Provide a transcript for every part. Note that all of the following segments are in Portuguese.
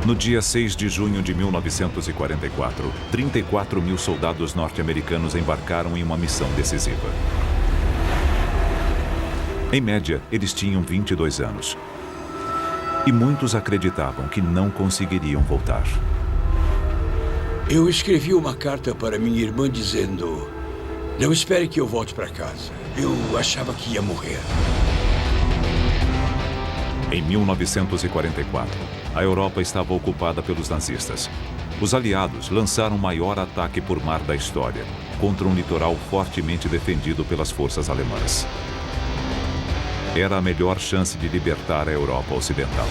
No dia 6 de junho de 1944, 34 mil soldados norte-americanos embarcaram em uma missão decisiva. Em média, eles tinham 22 anos. E muitos acreditavam que não conseguiriam voltar. Eu escrevi uma carta para minha irmã dizendo: não espere que eu volte para casa. Eu achava que ia morrer. Em 1944, a Europa estava ocupada pelos nazistas. Os aliados lançaram o maior ataque por mar da história, contra um litoral fortemente defendido pelas forças alemãs. Era a melhor chance de libertar a Europa Ocidental.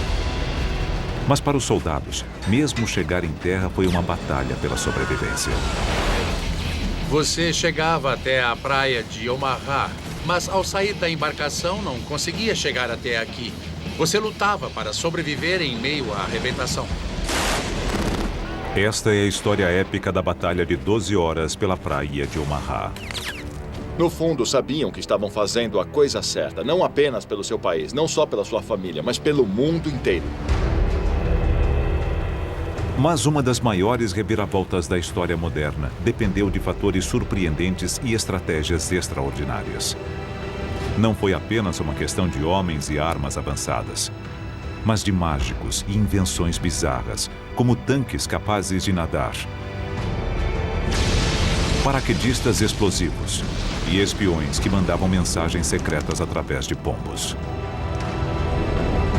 Mas para os soldados, mesmo chegar em terra foi uma batalha pela sobrevivência. Você chegava até a praia de Omaha, mas ao sair da embarcação não conseguia chegar até aqui. Você lutava para sobreviver em meio à arrebentação. Esta é a história épica da batalha de 12 horas pela praia de Omaha. No fundo, sabiam que estavam fazendo a coisa certa, não apenas pelo seu país, não só pela sua família, mas pelo mundo inteiro. Mas uma das maiores reviravoltas da história moderna dependeu de fatores surpreendentes e estratégias extraordinárias. Não foi apenas uma questão de homens e armas avançadas, mas de mágicos e invenções bizarras, como tanques capazes de nadar, paraquedistas explosivos e espiões que mandavam mensagens secretas através de pombos.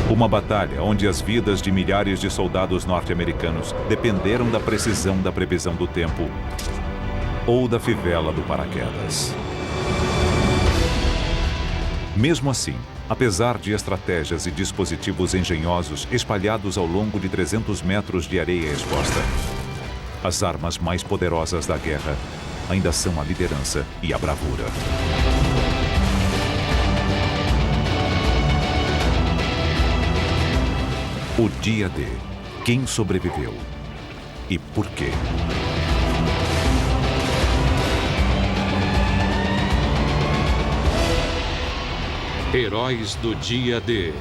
Uma batalha onde as vidas de milhares de soldados norte-americanos dependeram da precisão da previsão do tempo ou da fivela do paraquedas. Mesmo assim, apesar de estratégias e dispositivos engenhosos espalhados ao longo de 300 metros de areia exposta, as armas mais poderosas da guerra ainda são a liderança e a bravura. O dia D. Quem sobreviveu e por quê? Heróis do Dia D.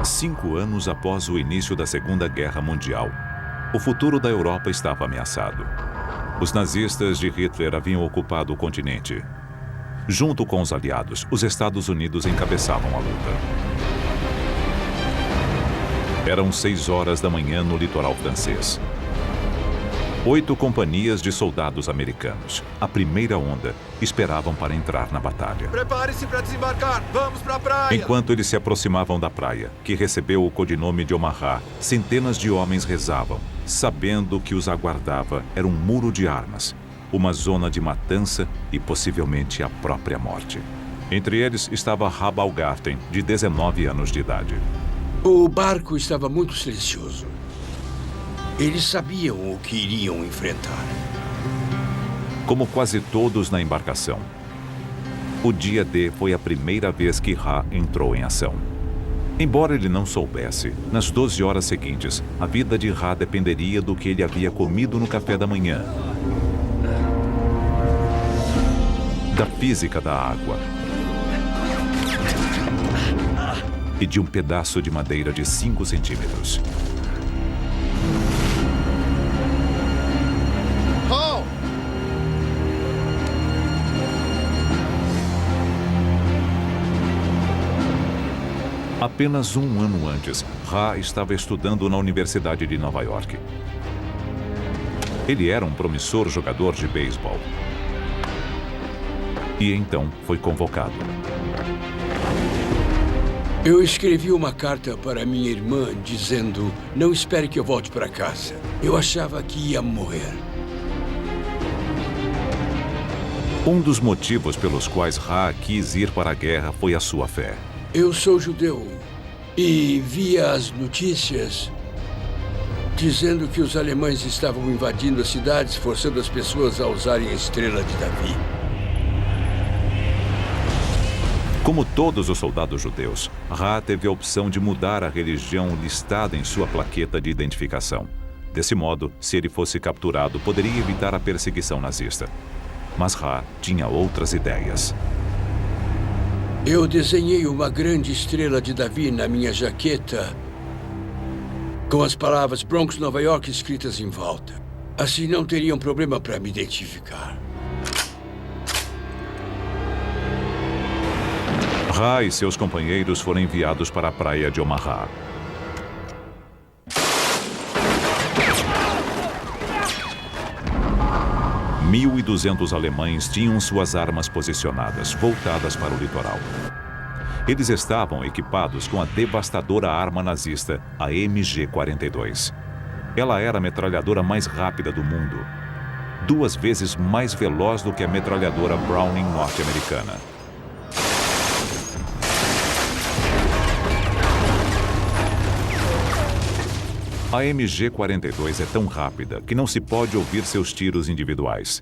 Cinco anos após o início da Segunda Guerra Mundial, o futuro da Europa estava ameaçado. Os nazistas de Hitler haviam ocupado o continente. Junto com os aliados, os Estados Unidos encabeçavam a luta. Eram 6 horas da manhã no litoral francês. 8 companhias de soldados americanos, a primeira onda, esperavam para entrar na batalha. Prepare-se para desembarcar! Vamos para a praia! Enquanto eles se aproximavam da praia, que recebeu o codinome de Omaha, centenas de homens rezavam, sabendo que os aguardava era um muro de armas, uma zona de matança e possivelmente a própria morte. Entre eles estava Ra Baumgarten, de 19 anos de idade. O barco estava muito silencioso. Eles sabiam o que iriam enfrentar. Como quase todos na embarcação, o dia D foi a primeira vez que Ra entrou em ação. Embora ele não soubesse, nas 12 horas seguintes, a vida de Ra dependeria do que ele havia comido no café da manhã, da física da água e de um pedaço de madeira de 5 centímetros. Apenas um ano antes, Ra estava estudando na Universidade de Nova York. Ele era um promissor jogador de beisebol. E então foi convocado. Eu escrevi uma carta para minha irmã dizendo: não espere que eu volte para casa. Eu achava que ia morrer. Um dos motivos pelos quais Ra quis ir para a guerra foi a sua fé. Eu sou judeu e via as notícias dizendo que os alemães estavam invadindo as cidades, forçando as pessoas a usarem a estrela de Davi. Como todos os soldados judeus, Ra teve a opção de mudar a religião listada em sua plaqueta de identificação. Desse modo, se ele fosse capturado, poderia evitar a perseguição nazista. Mas Ra tinha outras ideias. Eu desenhei uma grande estrela de Davi na minha jaqueta, com as palavras Bronx, Nova York escritas em volta. Assim não teriam problema para me identificar. Ra e seus companheiros foram enviados para a praia de Omaha. Mil e 200 alemães tinham suas armas posicionadas, voltadas para o litoral. Eles estavam equipados com a devastadora arma nazista, a MG-42. Ela era a metralhadora mais rápida do mundo, 2 vezes mais veloz do que a metralhadora Browning norte-americana. A MG-42 é tão rápida que não se pode ouvir seus tiros individuais.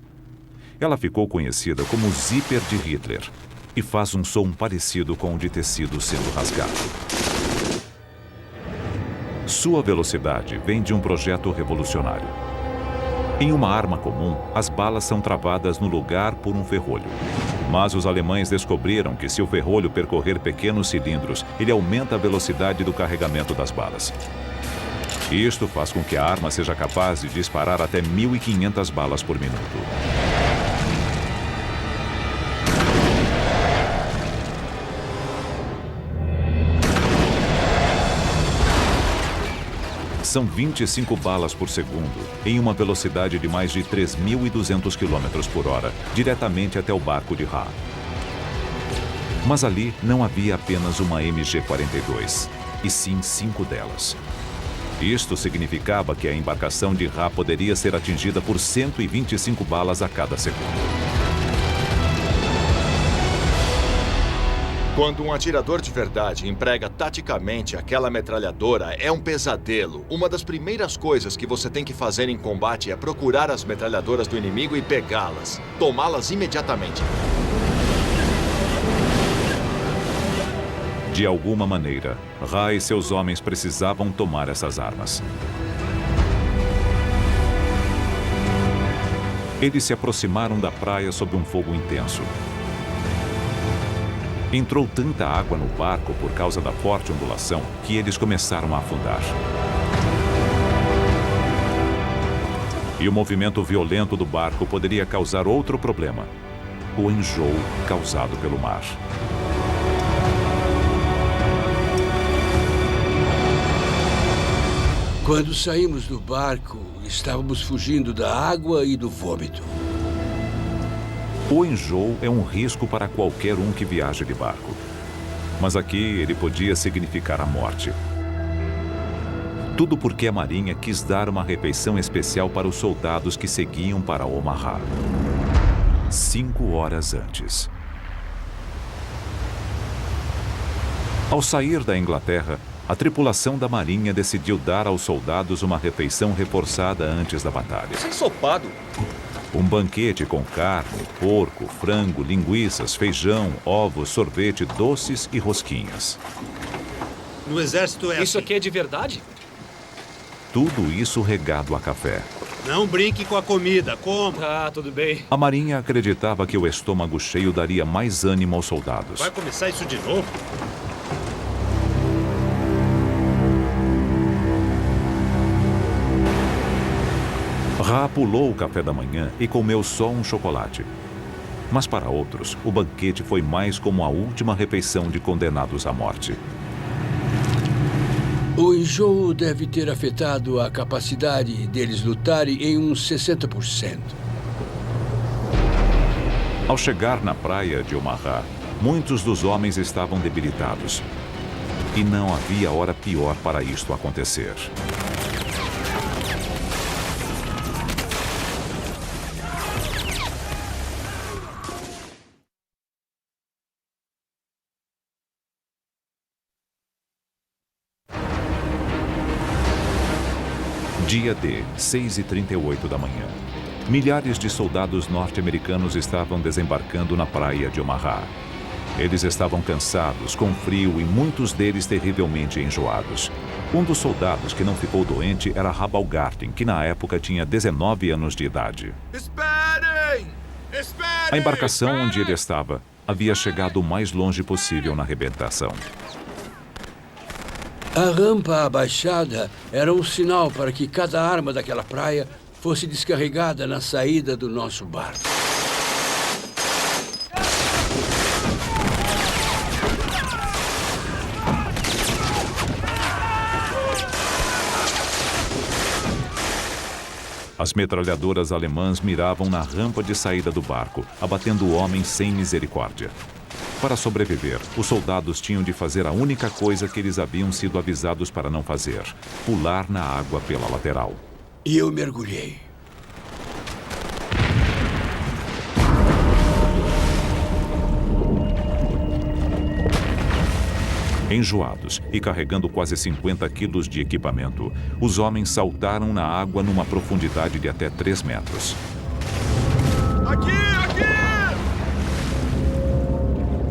Ela ficou conhecida como o zíper de Hitler e faz um som parecido com o de tecido sendo rasgado. Sua velocidade vem de um projeto revolucionário. Em uma arma comum, as balas são travadas no lugar por um ferrolho. Mas os alemães descobriram que se o ferrolho percorrer pequenos cilindros, ele aumenta a velocidade do carregamento das balas. Isto faz com que a arma seja capaz de disparar até 1.500 balas por minuto. São 25 balas por segundo, em uma velocidade de mais de 3.200 km por hora, diretamente até o barco de Ra. Mas ali não havia apenas uma MG-42, e sim 5 delas. Isto significava que a embarcação de Ra poderia ser atingida por 125 balas a cada segundo. Quando um atirador de verdade emprega taticamente aquela metralhadora, é um pesadelo. Uma das primeiras coisas que você tem que fazer em combate é procurar as metralhadoras do inimigo e pegá-las. Tomá-las imediatamente. De alguma maneira, Ra e seus homens precisavam tomar essas armas. Eles se aproximaram da praia sob um fogo intenso. Entrou tanta água no barco por causa da forte ondulação que eles começaram a afundar. E o movimento violento do barco poderia causar outro problema: o enjoo causado pelo mar. Quando saímos do barco, estávamos fugindo da água e do vômito. O enjoo é um risco para qualquer um que viaja de barco. Mas aqui ele podia significar a morte. Tudo porque a Marinha quis dar uma refeição especial para os soldados que seguiam para Omaha. 5 horas antes. Ao sair da Inglaterra, a tripulação da Marinha decidiu dar aos soldados uma refeição reforçada antes da batalha. Isso é ensopado. Um banquete com carne, porco, frango, linguiças, feijão, ovos, sorvete, doces e rosquinhas. No exército é Isso assim. aqui é de verdade? Tudo isso regado a café. Não brinque com a comida, coma. Ah, tudo bem. A Marinha acreditava que o estômago cheio daria mais ânimo aos soldados. Vai começar isso de novo? Ra pulou o café da manhã e comeu só um chocolate. Mas para outros, o banquete foi mais como a última refeição de condenados à morte. O enjoo deve ter afetado a capacidade deles lutarem em uns 60%. Ao chegar na praia de Omaha, muitos dos homens estavam debilitados. E não havia hora pior para isto acontecer. Dia D, 6h38 da manhã. Milhares de soldados norte-americanos estavam desembarcando na praia de Omaha. Eles estavam cansados, com frio e muitos deles terrivelmente enjoados. Um dos soldados que não ficou doente era Rabal Garten, que na época tinha 19 anos de idade. Esperem! Esperem! A embarcação Esperem! onde ele estava havia chegado o mais longe possível na arrebentação. A rampa abaixada era um sinal para que cada arma daquela praia fosse descarregada na saída do nosso barco. As metralhadoras alemãs miravam na rampa de saída do barco, abatendo homens sem misericórdia. Para sobreviver, os soldados tinham de fazer a única coisa que eles haviam sido avisados para não fazer: pular na água pela lateral. E eu mergulhei. Enjoados e carregando quase 50 quilos de equipamento, os homens saltaram na água numa profundidade de até 3 metros. Aqui!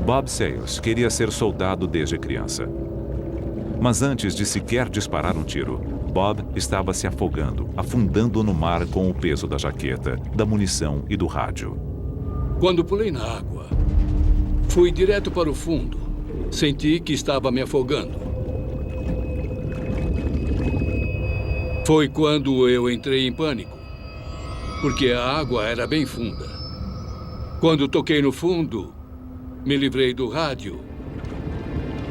Bob Sayles queria ser soldado desde criança. Mas antes de sequer disparar um tiro, Bob estava se afogando, afundando no mar com o peso da jaqueta, da munição e do rádio. Quando pulei na água, fui direto para o fundo. Senti que estava me afogando. Foi quando eu entrei em pânico, porque a água era bem funda. Quando toquei no fundo, me livrei do rádio,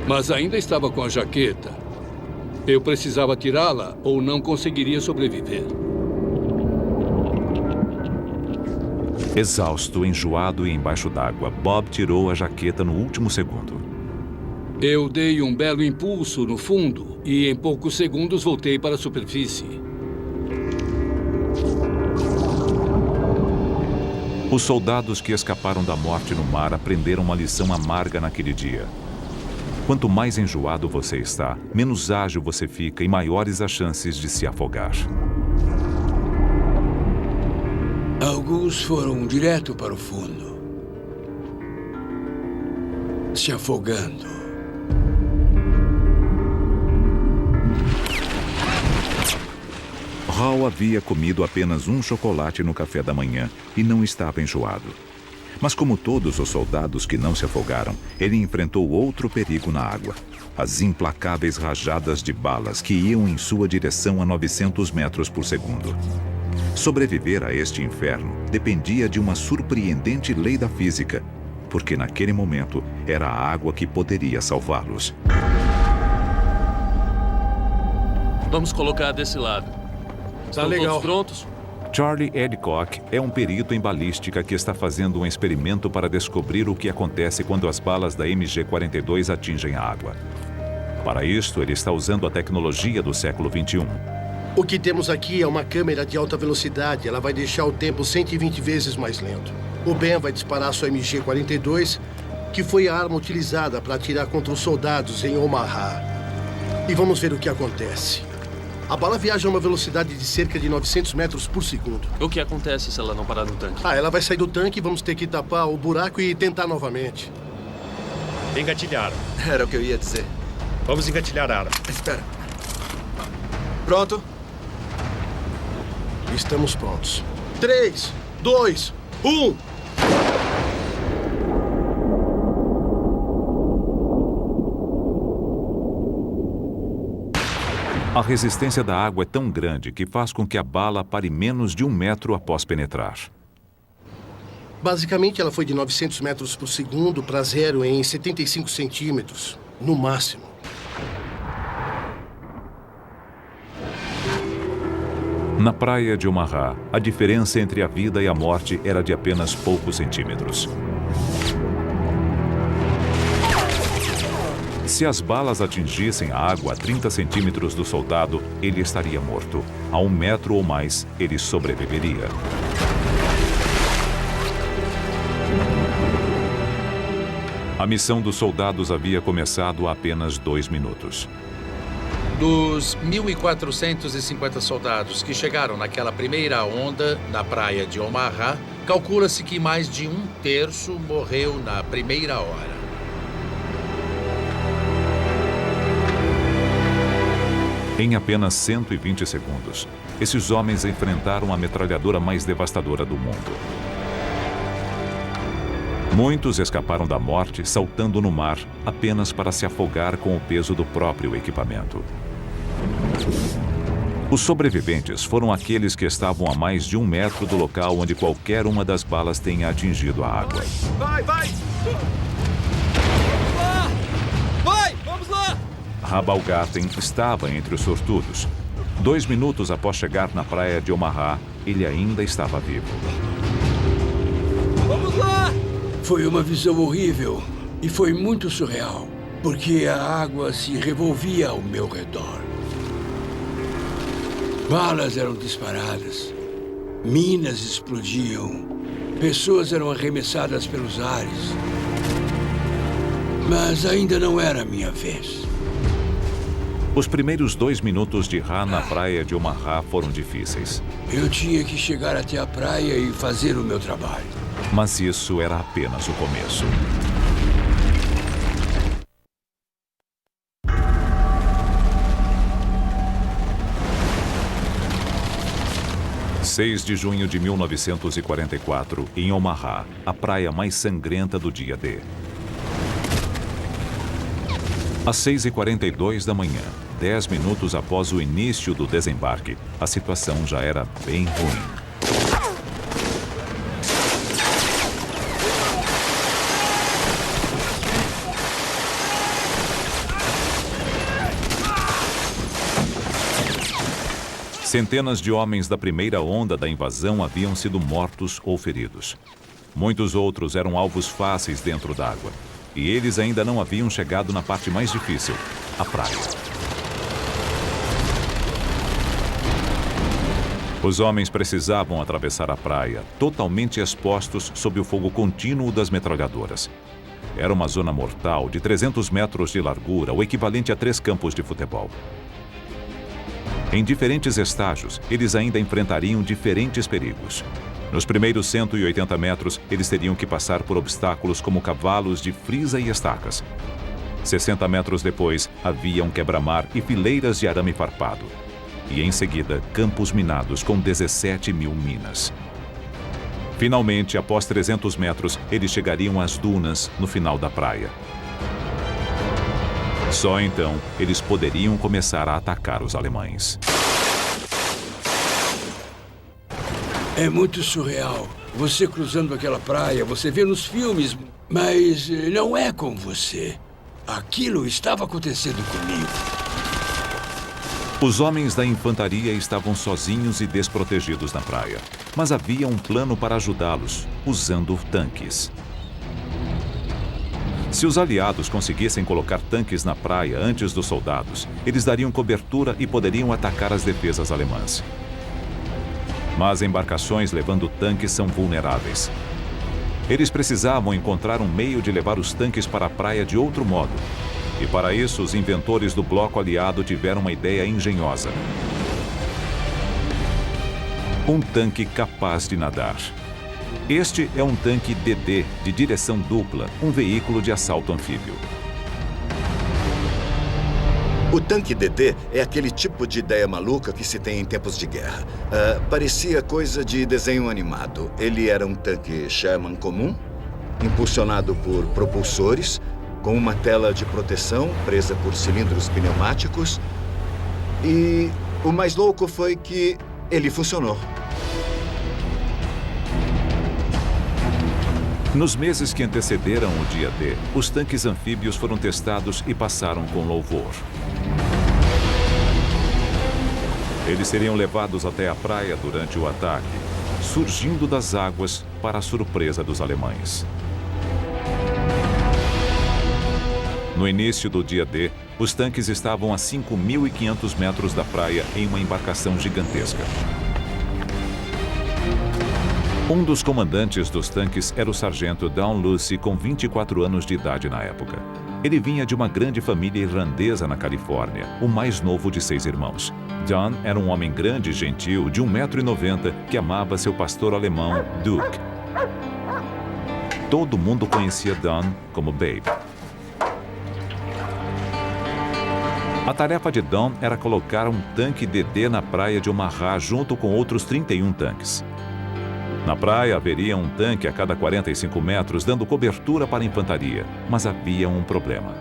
mas ainda estava com a jaqueta. Eu precisava tirá-la ou não conseguiria sobreviver. Exausto, enjoado e embaixo d'água, Bob tirou a jaqueta no último segundo. Eu dei um belo impulso no fundo e em poucos segundos voltei para a superfície. Os soldados que escaparam da morte no mar aprenderam uma lição amarga naquele dia. Quanto mais enjoado você está, menos ágil você fica e maiores as chances de se afogar. Alguns foram direto para o fundo, se afogando. Hall havia comido apenas um chocolate no café da manhã e não estava enjoado. Mas como todos os soldados que não se afogaram, ele enfrentou outro perigo na água: as implacáveis rajadas de balas que iam em sua direção a 900 metros por segundo. Sobreviver a este inferno dependia de uma surpreendente lei da física, porque naquele momento era a água que poderia salvá-los. Vamos colocar desse lado. Tá Estão legal. todos prontos? Charlie Adcock é um perito em balística que está fazendo um experimento para descobrir o que acontece quando as balas da MG-42 atingem a água. Para isto, ele está usando a tecnologia do século XXI. O que temos aqui é uma câmera de alta velocidade. Ela vai deixar o tempo 120 vezes mais lento. O Ben vai disparar sua MG-42, que foi a arma utilizada para atirar contra os soldados em Omaha. E vamos ver o que acontece. A bala viaja a uma velocidade de cerca de 900 metros por segundo. O que acontece se ela não parar no tanque? Ela vai sair do tanque e vamos ter que tapar o buraco e tentar novamente. Engatilhar. Era o que eu ia dizer. Vamos engatilhar a arma. Espera. Pronto? Estamos prontos. 3, 2, 1... A resistência da água é tão grande que faz com que a bala pare menos de 1 metro após penetrar. Basicamente, ela foi de 900 metros por segundo para zero em 75 centímetros, no máximo. Na praia de Omaha, a diferença entre a vida e a morte era de apenas poucos centímetros. Se as balas atingissem a água a 30 centímetros do soldado, ele estaria morto. A 1 metro ou mais, ele sobreviveria. A missão dos soldados havia começado há apenas 2 minutos. Dos 1.450 soldados que chegaram naquela primeira onda na praia de Omaha, calcula-se que mais de 1/3 morreu na primeira hora. Em apenas 120 segundos, esses homens enfrentaram a metralhadora mais devastadora do mundo. Muitos escaparam da morte saltando no mar apenas para se afogar com o peso do próprio equipamento. Os sobreviventes foram aqueles que estavam a mais de 1 metro do local onde qualquer uma das balas tenha atingido a água. Vai! Vamos lá! Rabalgarten estava entre os sortudos. 2 minutos após chegar na praia de Omaha, ele ainda estava vivo. Vamos lá! Foi uma visão horrível e foi muito surreal, porque a água se revolvia ao meu redor. Balas eram disparadas, minas explodiam, pessoas eram arremessadas pelos ares. Mas ainda não era a minha vez. Os primeiros 2 minutos de Ra na praia de Omaha foram difíceis. Eu tinha que chegar até a praia e fazer o meu trabalho. Mas isso era apenas o começo. – 6 de junho de 1944, em Omaha, a praia mais sangrenta do dia D. Às 6h42 da manhã, 10 minutos após o início do desembarque, a situação já era bem ruim. Centenas de homens da primeira onda da invasão haviam sido mortos ou feridos. Muitos outros eram alvos fáceis dentro d'água. E eles ainda não haviam chegado na parte mais difícil, a praia. Os homens precisavam atravessar a praia, totalmente expostos sob o fogo contínuo das metralhadoras. Era uma zona mortal de 300 metros de largura, o equivalente a 3 campos de futebol. Em diferentes estágios, eles ainda enfrentariam diferentes perigos. Nos primeiros 180 metros, eles teriam que passar por obstáculos como cavalos de frisa e estacas. 60 metros depois, havia um quebra-mar e fileiras de arame farpado. E em seguida, campos minados com 17 mil minas. Finalmente, após 300 metros, eles chegariam às dunas no final da praia. Só então, eles poderiam começar a atacar os alemães. É muito surreal. Você cruzando aquela praia, você vê nos filmes, mas não é com você. Aquilo estava acontecendo comigo. Os homens da infantaria estavam sozinhos e desprotegidos na praia. Mas havia um plano para ajudá-los, usando tanques. Se os aliados conseguissem colocar tanques na praia antes dos soldados, eles dariam cobertura e poderiam atacar as defesas alemãs. Mas embarcações levando tanques são vulneráveis. Eles precisavam encontrar um meio de levar os tanques para a praia de outro modo. E para isso, os inventores do bloco aliado tiveram uma ideia engenhosa. Um tanque capaz de nadar. Este é um tanque DD de direção dupla, um veículo de assalto anfíbio. O tanque DD é aquele tipo de ideia maluca que se tem em tempos de guerra. Parecia coisa de desenho animado. Ele era um tanque Sherman comum, impulsionado por propulsores, com uma tela de proteção presa por cilindros pneumáticos. E o mais louco foi que ele funcionou. Nos meses que antecederam o dia D, os tanques anfíbios foram testados e passaram com louvor. Eles seriam levados até a praia durante o ataque, surgindo das águas para a surpresa dos alemães. No início do dia D, os tanques estavam a 5.500 metros da praia em uma embarcação gigantesca. Um dos comandantes dos tanques era o sargento Don Lucy, com 24 anos de idade na época. Ele vinha de uma grande família irlandesa na Califórnia, o mais novo de 6 irmãos. Don era um homem grande e gentil, de 1,90 m, que amava seu pastor alemão, Duke. Todo mundo conhecia Don como Babe. A tarefa de Don era colocar um tanque DD na praia de Omaha junto com outros 31 tanques. Na praia haveria um tanque a cada 45 metros dando cobertura para a infantaria, mas havia um problema.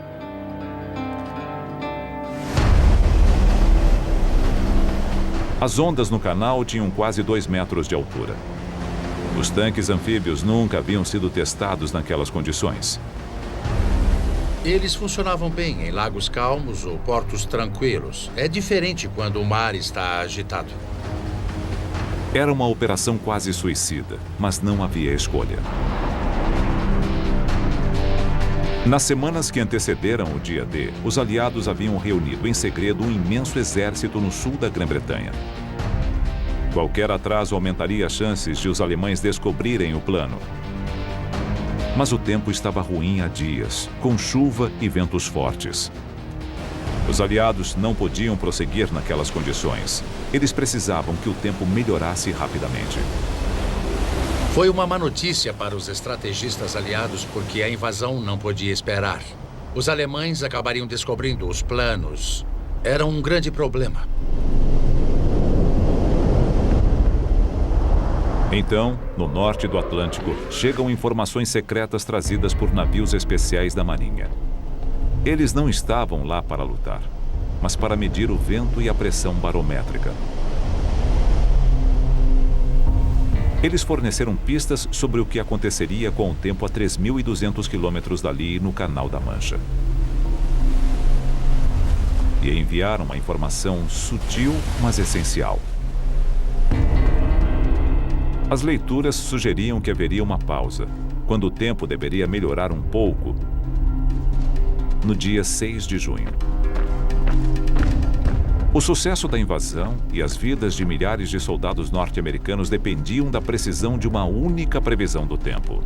As ondas no canal tinham quase 2 metros de altura. Os tanques anfíbios nunca haviam sido testados naquelas condições. Eles funcionavam bem em lagos calmos ou portos tranquilos. É diferente quando o mar está agitado. Era uma operação quase suicida, mas não havia escolha. Nas semanas que antecederam o dia D, os aliados haviam reunido em segredo um imenso exército no sul da Grã-Bretanha. Qualquer atraso aumentaria as chances de os alemães descobrirem o plano. Mas o tempo estava ruim há dias, com chuva e ventos fortes. Os aliados não podiam prosseguir naquelas condições. Eles precisavam que o tempo melhorasse rapidamente. Foi uma má notícia para os estrategistas aliados porque a invasão não podia esperar. Os alemães acabariam descobrindo os planos. Era um grande problema. Então, no norte do Atlântico, chegam informações secretas trazidas por navios especiais da Marinha. Eles não estavam lá para lutar, mas para medir o vento e a pressão barométrica. Eles forneceram pistas sobre o que aconteceria com o tempo a 3.200 quilômetros dali no Canal da Mancha. E enviaram uma informação sutil, mas essencial. As leituras sugeriam que haveria uma pausa, quando o tempo deveria melhorar um pouco, no dia 6 de junho. O sucesso da invasão e as vidas de milhares de soldados norte-americanos dependiam da precisão de uma única previsão do tempo.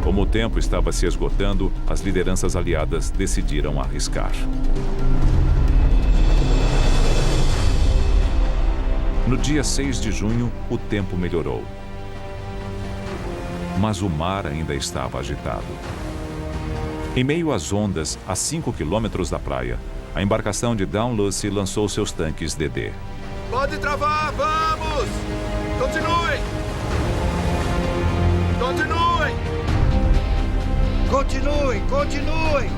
Como o tempo estava se esgotando, as lideranças aliadas decidiram arriscar. No dia 6 de junho, o tempo melhorou. Mas o mar ainda estava agitado. Em meio às ondas, a 5 quilômetros da praia, a embarcação de Dalhousie lançou seus tanques DD. Pode travar, vamos! Continuem! Continuem! Continuem, continuem!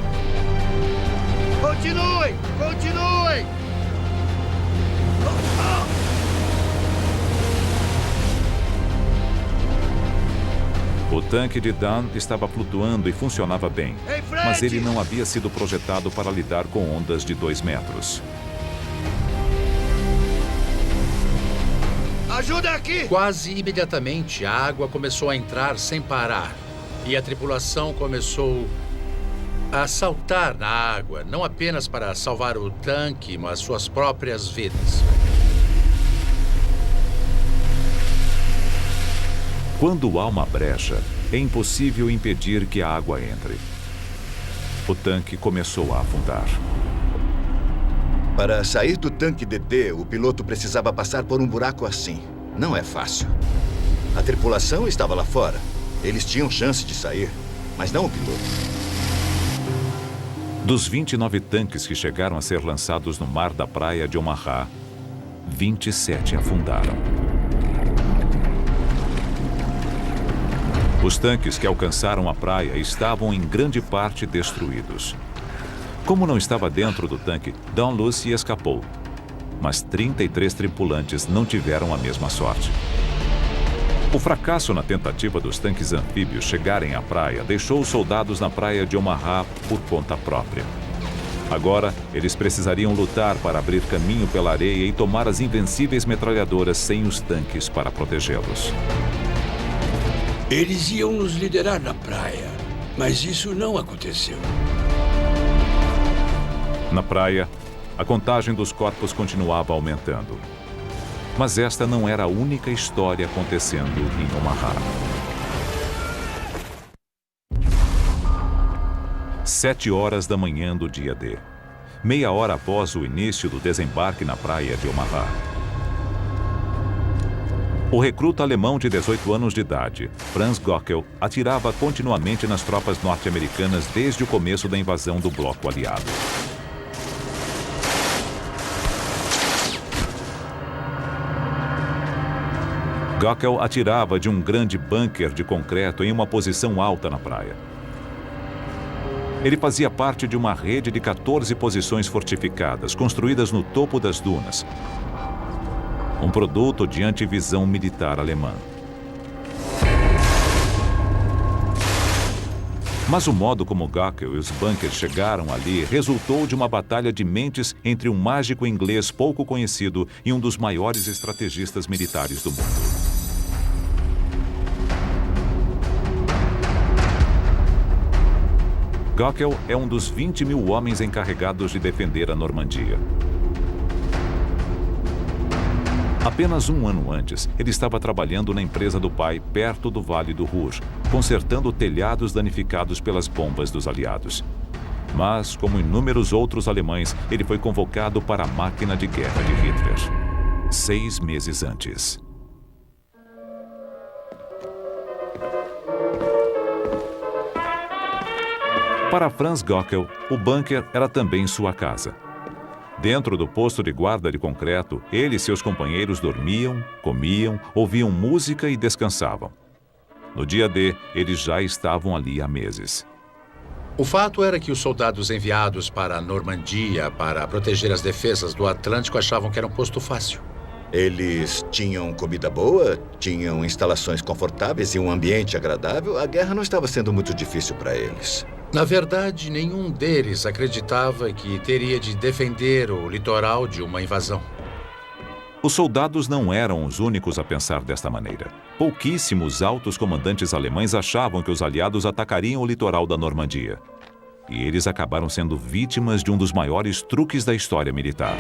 Continuem, continuem! O tanque de Dunn estava flutuando e funcionava bem, mas ele não havia sido projetado para lidar com ondas de 2 metros. Ajuda aqui! Quase imediatamente, a água começou a entrar sem parar. E a tripulação começou a saltar na água, não apenas para salvar o tanque, mas suas próprias vidas. Quando há uma brecha, é impossível impedir que a água entre. O tanque começou a afundar. Para sair do tanque DD, o piloto precisava passar por um buraco assim. Não é fácil. A tripulação estava lá fora. Eles tinham chance de sair, mas não o piloto. Dos 29 tanques que chegaram a ser lançados no mar da praia de Omaha, 27 afundaram. Os tanques que alcançaram a praia estavam em grande parte destruídos. Como não estava dentro do tanque, Dalhousie escapou. Mas 33 tripulantes não tiveram a mesma sorte. O fracasso na tentativa dos tanques anfíbios chegarem à praia deixou os soldados na praia de Omaha por conta própria. Agora, eles precisariam lutar para abrir caminho pela areia e tomar as invencíveis metralhadoras sem os tanques para protegê-los. Eles iam nos liderar na praia, mas isso não aconteceu. Na praia, a contagem dos corpos continuava aumentando. Mas esta não era a única história acontecendo em Omaha. 7 horas da manhã do dia D. Meia hora após o início do desembarque na praia de Omaha. O recruta alemão de 18 anos de idade, Franz Gockel, atirava continuamente nas tropas norte-americanas desde o começo da invasão do bloco aliado. Gockel atirava de um grande bunker de concreto em uma posição alta na praia. Ele fazia parte de uma rede de 14 posições fortificadas, construídas no topo das dunas. Um produto de antivisão militar alemã. Mas o modo como Gockel e os bunkers chegaram ali resultou de uma batalha de mentes entre um mágico inglês pouco conhecido e um dos maiores estrategistas militares do mundo. Gockel é um dos 20 mil homens encarregados de defender a Normandia. Apenas um ano antes, ele estava trabalhando na empresa do pai, perto do Vale do Ruhr, consertando telhados danificados pelas bombas dos aliados. Mas, como inúmeros outros alemães, ele foi convocado para a máquina de guerra de Hitler. 6 meses antes. Para Franz Gockel, o bunker era também sua casa. Dentro do posto de guarda de concreto, ele e seus companheiros dormiam, comiam, ouviam música e descansavam. No dia D, eles já estavam ali há meses. O fato era que os soldados enviados para a Normandia para proteger as defesas do Atlântico achavam que era um posto fácil. Eles tinham comida boa, tinham instalações confortáveis e um ambiente agradável. A guerra não estava sendo muito difícil para eles. Na verdade, nenhum deles acreditava que teria de defender o litoral de uma invasão. Os soldados não eram os únicos a pensar desta maneira. Pouquíssimos altos comandantes alemães achavam que os aliados atacariam o litoral da Normandia. E eles acabaram sendo vítimas de um dos maiores truques da história militar.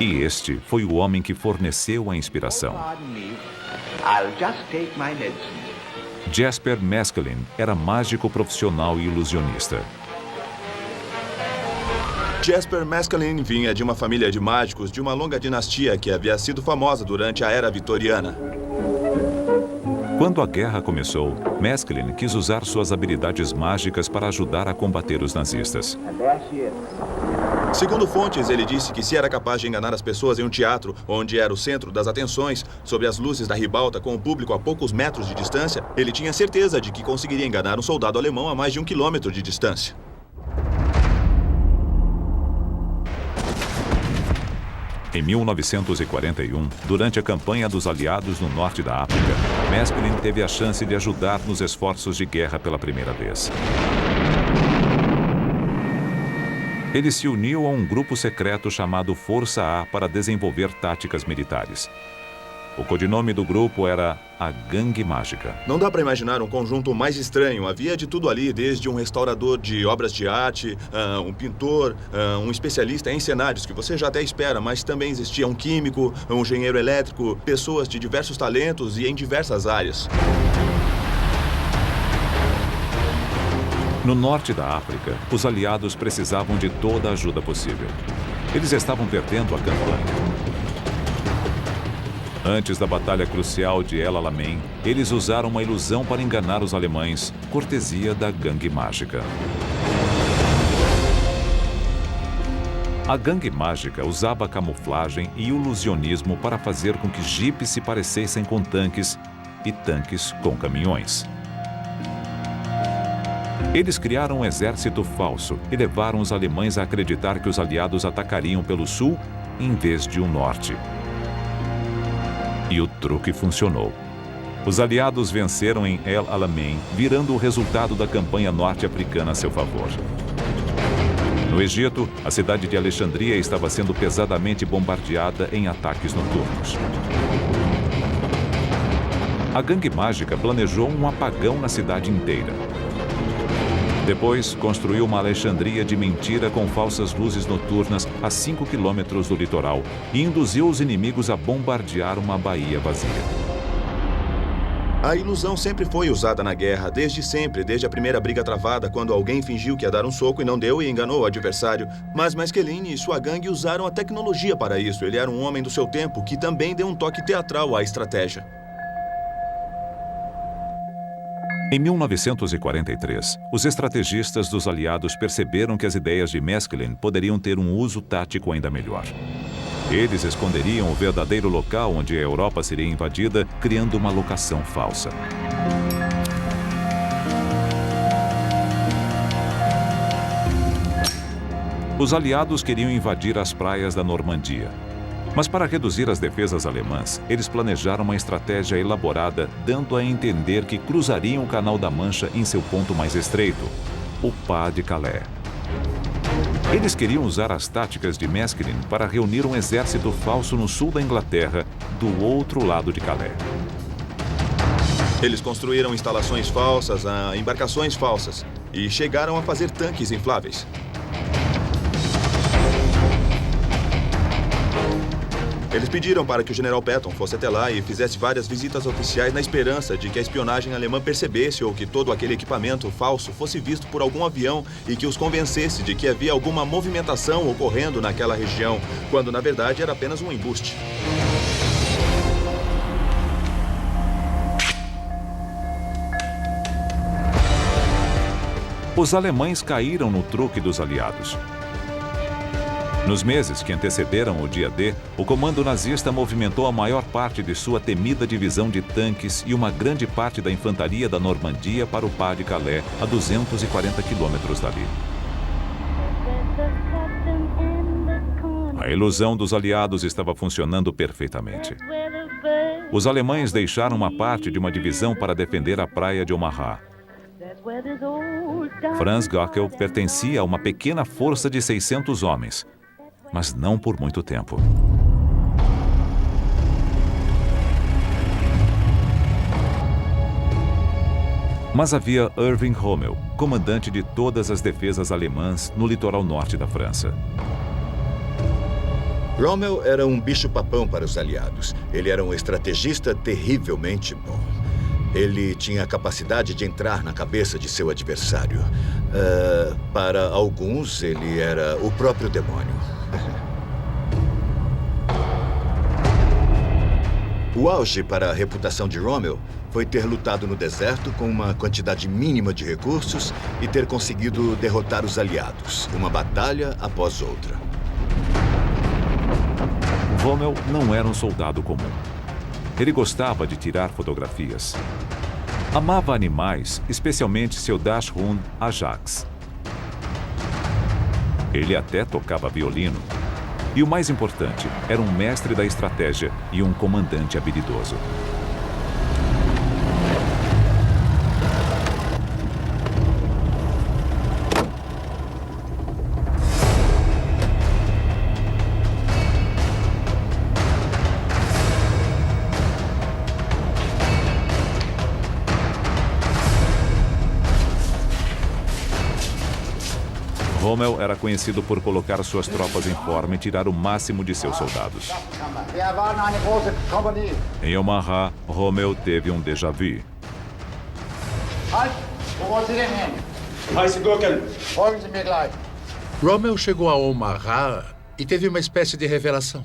E este foi o homem que forneceu a inspiração. Jesper Meskelin era mágico profissional e ilusionista. Jesper Meskelin vinha de uma família de mágicos de uma longa dinastia que havia sido famosa durante a Era Vitoriana. Quando a guerra começou, Meskelin quis usar suas habilidades mágicas para ajudar a combater os nazistas. Segundo fontes, ele disse que se era capaz de enganar as pessoas em um teatro, onde era o centro das atenções, sob as luzes da ribalta com o público a poucos metros de distância, ele tinha certeza de que conseguiria enganar um soldado alemão a mais de 1 quilômetro de distância. Em 1941, durante a campanha dos aliados no norte da África, Meskelin teve a chance de ajudar nos esforços de guerra pela primeira vez. Ele se uniu a um grupo secreto chamado Força A para desenvolver táticas militares. O codinome do grupo era a Gangue Mágica. Não dá para imaginar um conjunto mais estranho. Havia de tudo ali, desde um restaurador de obras de arte, um pintor, um especialista em cenários, que você já até espera, mas também existia um químico, um engenheiro elétrico, pessoas de diversos talentos e em diversas áreas. No norte da África, os aliados precisavam de toda a ajuda possível. Eles estavam perdendo a campanha. Antes da batalha crucial de El Alamein, eles usaram uma ilusão para enganar os alemães, cortesia da Gangue Mágica. A Gangue Mágica usava camuflagem e ilusionismo para fazer com que jipes se parecessem com tanques e tanques com caminhões. Eles criaram um exército falso e levaram os alemães a acreditar que os aliados atacariam pelo sul em vez de o norte. E o truque funcionou. Os aliados venceram em El Alamein, virando o resultado da campanha norte-africana a seu favor. No Egito, a cidade de Alexandria estava sendo pesadamente bombardeada em ataques noturnos. A Gangue Mágica planejou um apagão na cidade inteira. Depois, construiu uma Alexandria de mentira com falsas luzes noturnas a 5 quilômetros do litoral e induziu os inimigos a bombardear uma baía vazia. A ilusão sempre foi usada na guerra, desde sempre, desde a primeira briga travada, quando alguém fingiu que ia dar um soco e não deu e enganou o adversário. Mas Meskelin e sua gangue usaram a tecnologia para isso. Ele era um homem do seu tempo que também deu um toque teatral à estratégia. Em 1943, os estrategistas dos aliados perceberam que as ideias de Maskelyne poderiam ter um uso tático ainda melhor. Eles esconderiam o verdadeiro local onde a Europa seria invadida, criando uma locação falsa. Os aliados queriam invadir as praias da Normandia. Mas para reduzir as defesas alemãs, eles planejaram uma estratégia elaborada, dando a entender que cruzariam o Canal da Mancha em seu ponto mais estreito, o Pas de Calais. Eles queriam usar as táticas de Maskelyne para reunir um exército falso no sul da Inglaterra, do outro lado de Calais. Eles construíram instalações falsas, embarcações falsas e chegaram a fazer tanques infláveis. Eles pediram para que o general Patton fosse até lá e fizesse várias visitas oficiais na esperança de que a espionagem alemã percebesse ou que todo aquele equipamento falso fosse visto por algum avião e que os convencesse de que havia alguma movimentação ocorrendo naquela região, quando na verdade era apenas um embuste. Os alemães caíram no truque dos aliados. Nos meses que antecederam o dia D, o comando nazista movimentou a maior parte de sua temida divisão de tanques e uma grande parte da infantaria da Normandia para o Pas de Calais, a 240 quilômetros dali. A ilusão dos aliados estava funcionando perfeitamente. Os alemães deixaram uma parte de uma divisão para defender a praia de Omaha. Franz Göckel pertencia a uma pequena força de 600 homens, mas não por muito tempo. Mas havia Erwin Rommel, comandante de todas as defesas alemãs no litoral norte da França. Rommel era um bicho-papão para os aliados. Ele era um estrategista terrivelmente bom. Ele tinha a capacidade de entrar na cabeça de seu adversário. Para alguns, ele era o próprio demônio. O auge para a reputação de Rommel foi ter lutado no deserto com uma quantidade mínima de recursos e ter conseguido derrotar os aliados, uma batalha após outra. Rommel não era um soldado comum. Ele gostava de tirar fotografias. Amava animais, especialmente seu Dachshund Ajax. Ele até tocava violino. E o mais importante, era um mestre da estratégia e um comandante habilidoso. Rommel era conhecido por colocar suas tropas em forma e tirar o máximo de seus soldados. Em Omaha, Rommel teve um déjà vu. Rommel chegou a Omaha e teve uma espécie de revelação.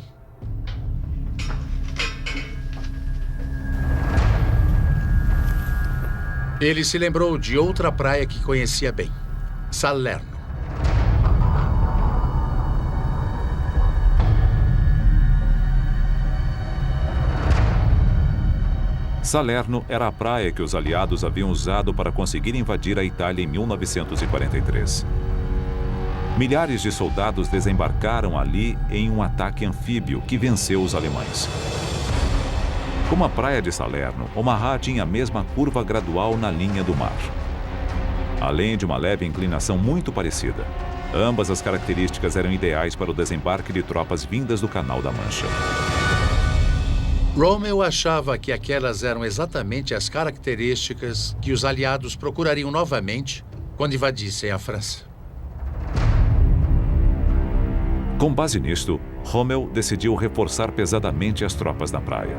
Ele se lembrou de outra praia que conhecia bem, Salerno. Salerno era a praia que os aliados haviam usado para conseguir invadir a Itália em 1943. Milhares de soldados desembarcaram ali em um ataque anfíbio que venceu os alemães. Como a praia de Salerno, Omaha tinha a mesma curva gradual na linha do mar. Além de uma leve inclinação muito parecida, ambas as características eram ideais para o desembarque de tropas vindas do Canal da Mancha. Rommel achava que aquelas eram exatamente as características que os aliados procurariam novamente quando invadissem a França. Com base nisto, Rommel decidiu reforçar pesadamente as tropas na praia.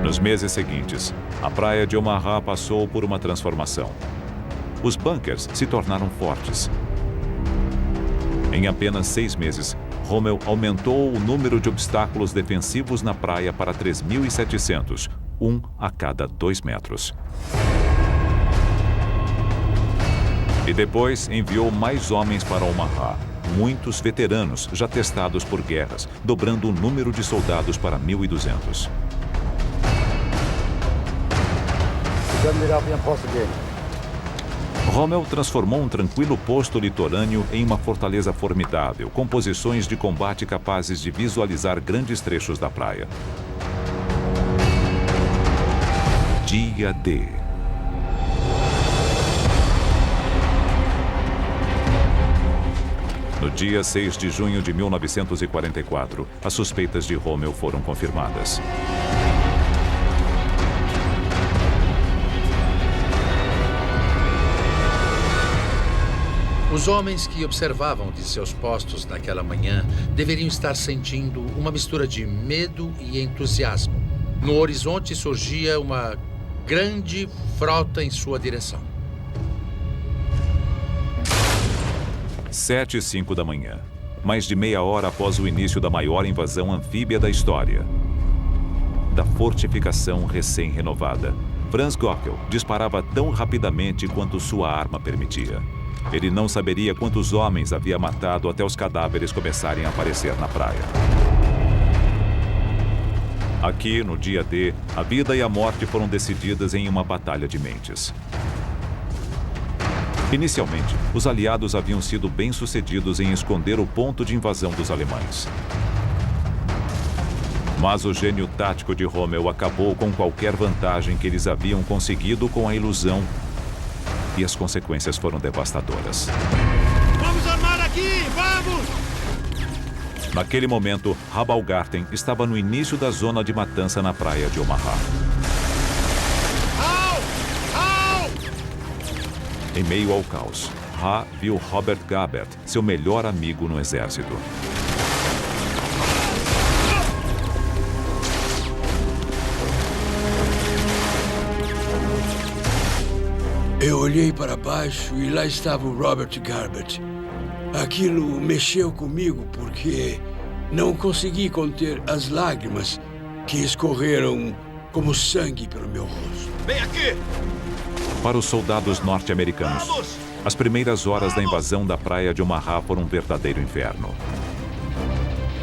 Nos meses seguintes, a praia de Omaha passou por uma transformação. Os bunkers se tornaram fortes. Em apenas 6 meses, Rommel aumentou o número de obstáculos defensivos na praia para 3.700, um a cada 2 metros. E depois enviou mais homens para Omaha, muitos veteranos já testados por guerras, dobrando o número de soldados para 1.200. Rommel transformou um tranquilo posto litorâneo em uma fortaleza formidável, com posições de combate capazes de visualizar grandes trechos da praia. Dia D. No dia 6 de junho de 1944, as suspeitas de Rommel foram confirmadas. Os homens que observavam de seus postos naquela manhã deveriam estar sentindo uma mistura de medo e entusiasmo. No horizonte surgia uma grande frota em sua direção. 7h05 da manhã, mais de meia hora após o início da maior invasão anfíbia da história. Da fortificação recém-renovada, Franz Gockel disparava tão rapidamente quanto sua arma permitia. Ele não saberia quantos homens havia matado até os cadáveres começarem a aparecer na praia. Aqui, no dia D, a vida e a morte foram decididas em uma batalha de mentes. Inicialmente, os aliados haviam sido bem-sucedidos em esconder o ponto de invasão dos alemães. Mas o gênio tático de Rommel acabou com qualquer vantagem que eles haviam conseguido com a ilusão, e as consequências foram devastadoras. Vamos armar aqui! Vamos! Naquele momento, Rabaulgarten estava no início da zona de matança na praia de Omaha. Em meio ao caos, Ha viu Robert Gabert, seu melhor amigo no exército. Eu olhei para baixo e lá estava o Robert Gabert. Aquilo mexeu comigo porque não consegui conter as lágrimas que escorreram como sangue pelo meu rosto. Vem aqui! Para os soldados norte-americanos, as primeiras horas da invasão da praia de Omaha foram um verdadeiro inferno.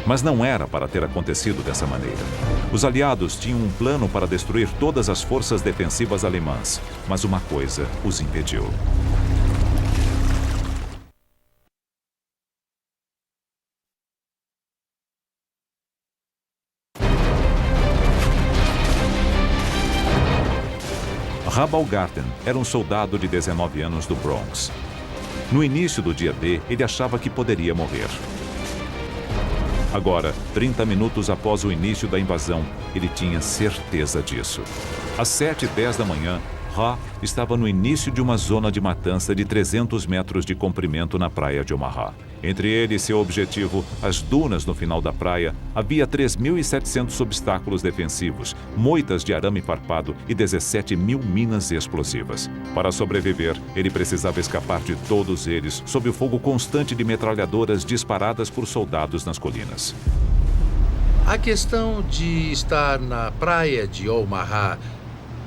Mas não era para ter acontecido dessa maneira. Os aliados tinham um plano para destruir todas as forças defensivas alemãs, mas uma coisa os impediu. Rabaulgarten era um soldado de 19 anos do Bronx. No início do dia D, ele achava que poderia morrer. Agora, 30 minutos após o início da invasão, ele tinha certeza disso. Às 7h10 da manhã, Ha estava no início de uma zona de matança de 300 metros de comprimento na praia de Omaha. Entre ele e seu objetivo, as dunas no final da praia, havia 3.700 obstáculos defensivos, moitas de arame farpado e 17.000 minas explosivas. Para sobreviver, ele precisava escapar de todos eles sob o fogo constante de metralhadoras disparadas por soldados nas colinas. A questão de estar na praia de Omaha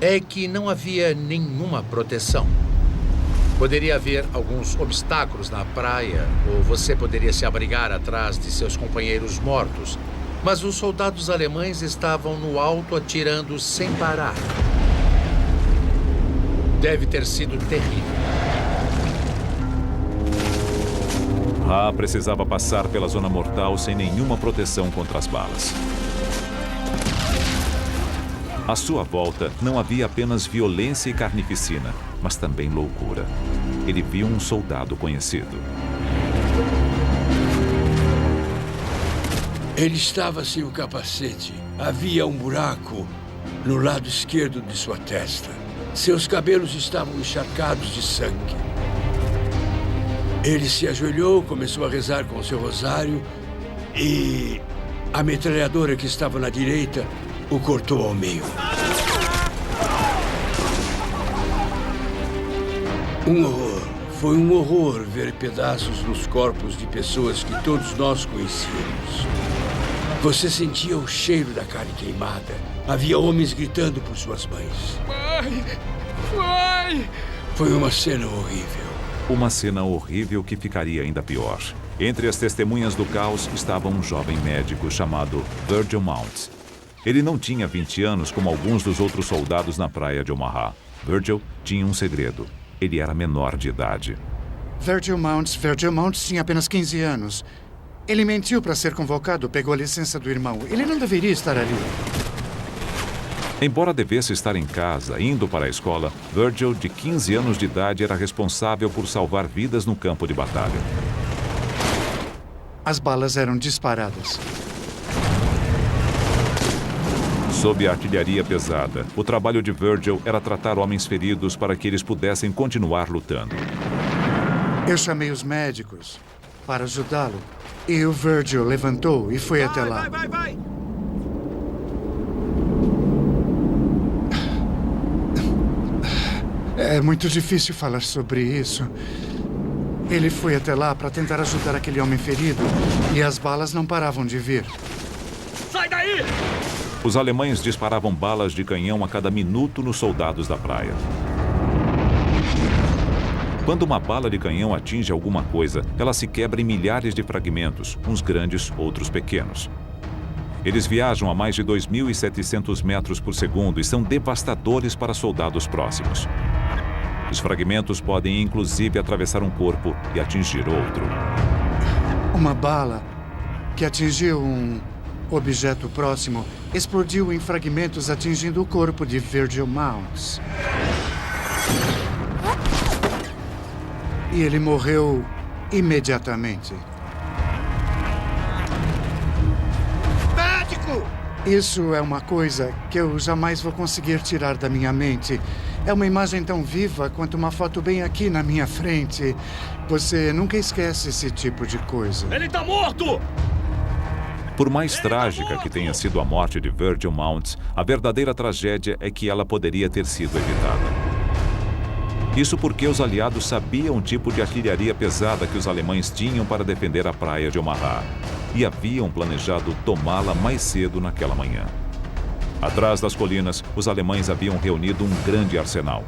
é que não havia nenhuma proteção. Poderia haver alguns obstáculos na praia, ou você poderia se abrigar atrás de seus companheiros mortos, mas os soldados alemães estavam no alto atirando sem parar. Deve ter sido terrível. Ha precisava passar pela zona mortal sem nenhuma proteção contra as balas. À sua volta, não havia apenas violência e carnificina, mas também loucura. Ele viu um soldado conhecido. Ele estava sem o capacete. Havia um buraco no lado esquerdo de sua testa. Seus cabelos estavam encharcados de sangue. Ele se ajoelhou, começou a rezar com seu rosário e a metralhadora que estava na direita o cortou ao meio. Um horror. Foi um horror ver pedaços nos corpos de pessoas que todos nós conhecíamos. Você sentia o cheiro da carne queimada. Havia homens gritando por suas mães. Mãe! Mãe! Foi uma cena horrível. Uma cena horrível que ficaria ainda pior. Entre as testemunhas do caos estava um jovem médico chamado Virgil Mounts. Ele não tinha 20 anos como alguns dos outros soldados na praia de Omaha. Virgil tinha um segredo. Ele era menor de idade. Virgil Mounts tinha apenas 15 anos. Ele mentiu para ser convocado, pegou a licença do irmão. Ele não deveria estar ali. Embora devesse estar em casa, indo para a escola, Virgil, de 15 anos de idade, era responsável por salvar vidas no campo de batalha. As balas eram disparadas. Sob a artilharia pesada, o trabalho de Virgil era tratar homens feridos para que eles pudessem continuar lutando. Eu chamei os médicos para ajudá-lo. E o Virgil levantou e foi até lá. Vai! É muito difícil falar sobre isso. Ele foi até lá para tentar ajudar aquele homem ferido e as balas não paravam de vir. Sai daí! Os alemães disparavam balas de canhão a cada minuto nos soldados da praia. Quando uma bala de canhão atinge alguma coisa, ela se quebra em milhares de fragmentos, uns grandes, outros pequenos. Eles viajam a mais de 2.700 metros por segundo e são devastadores para soldados próximos. Os fragmentos podem, inclusive, atravessar um corpo e atingir outro. Uma bala que atingiu um objeto próximo explodiu em fragmentos, atingindo o corpo de Virgil Mounts. E ele morreu imediatamente. Médico! Isso é uma coisa que eu jamais vou conseguir tirar da minha mente. É uma imagem tão viva quanto uma foto bem aqui na minha frente. Você nunca esquece esse tipo de coisa. Ele tá morto! Por mais trágica que tenha sido a morte de Virgil Mounts, a verdadeira tragédia é que ela poderia ter sido evitada. Isso porque os aliados sabiam o tipo de artilharia pesada que os alemães tinham para defender a praia de Omaha e haviam planejado tomá-la mais cedo naquela manhã. Atrás das colinas, os alemães haviam reunido um grande arsenal.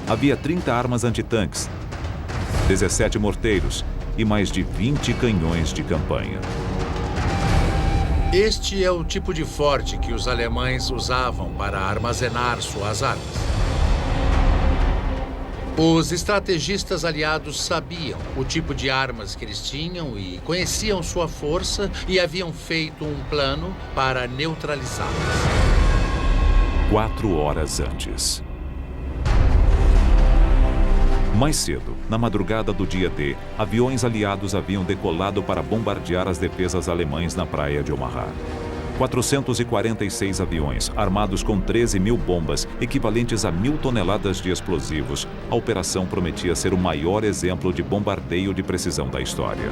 Havia 30 armas antitanques, 17 morteiros e mais de 20 canhões de campanha. Este é o tipo de forte que os alemães usavam para armazenar suas armas. Os estrategistas aliados sabiam o tipo de armas que eles tinham e conheciam sua força e haviam feito um plano para neutralizá-las. 4 horas antes. Mais cedo, na madrugada do dia D, aviões aliados haviam decolado para bombardear as defesas alemães na praia de Omaha. 446 aviões, armados com 13.000 bombas, equivalentes a 1.000 toneladas de explosivos. A operação prometia ser o maior exemplo de bombardeio de precisão da história.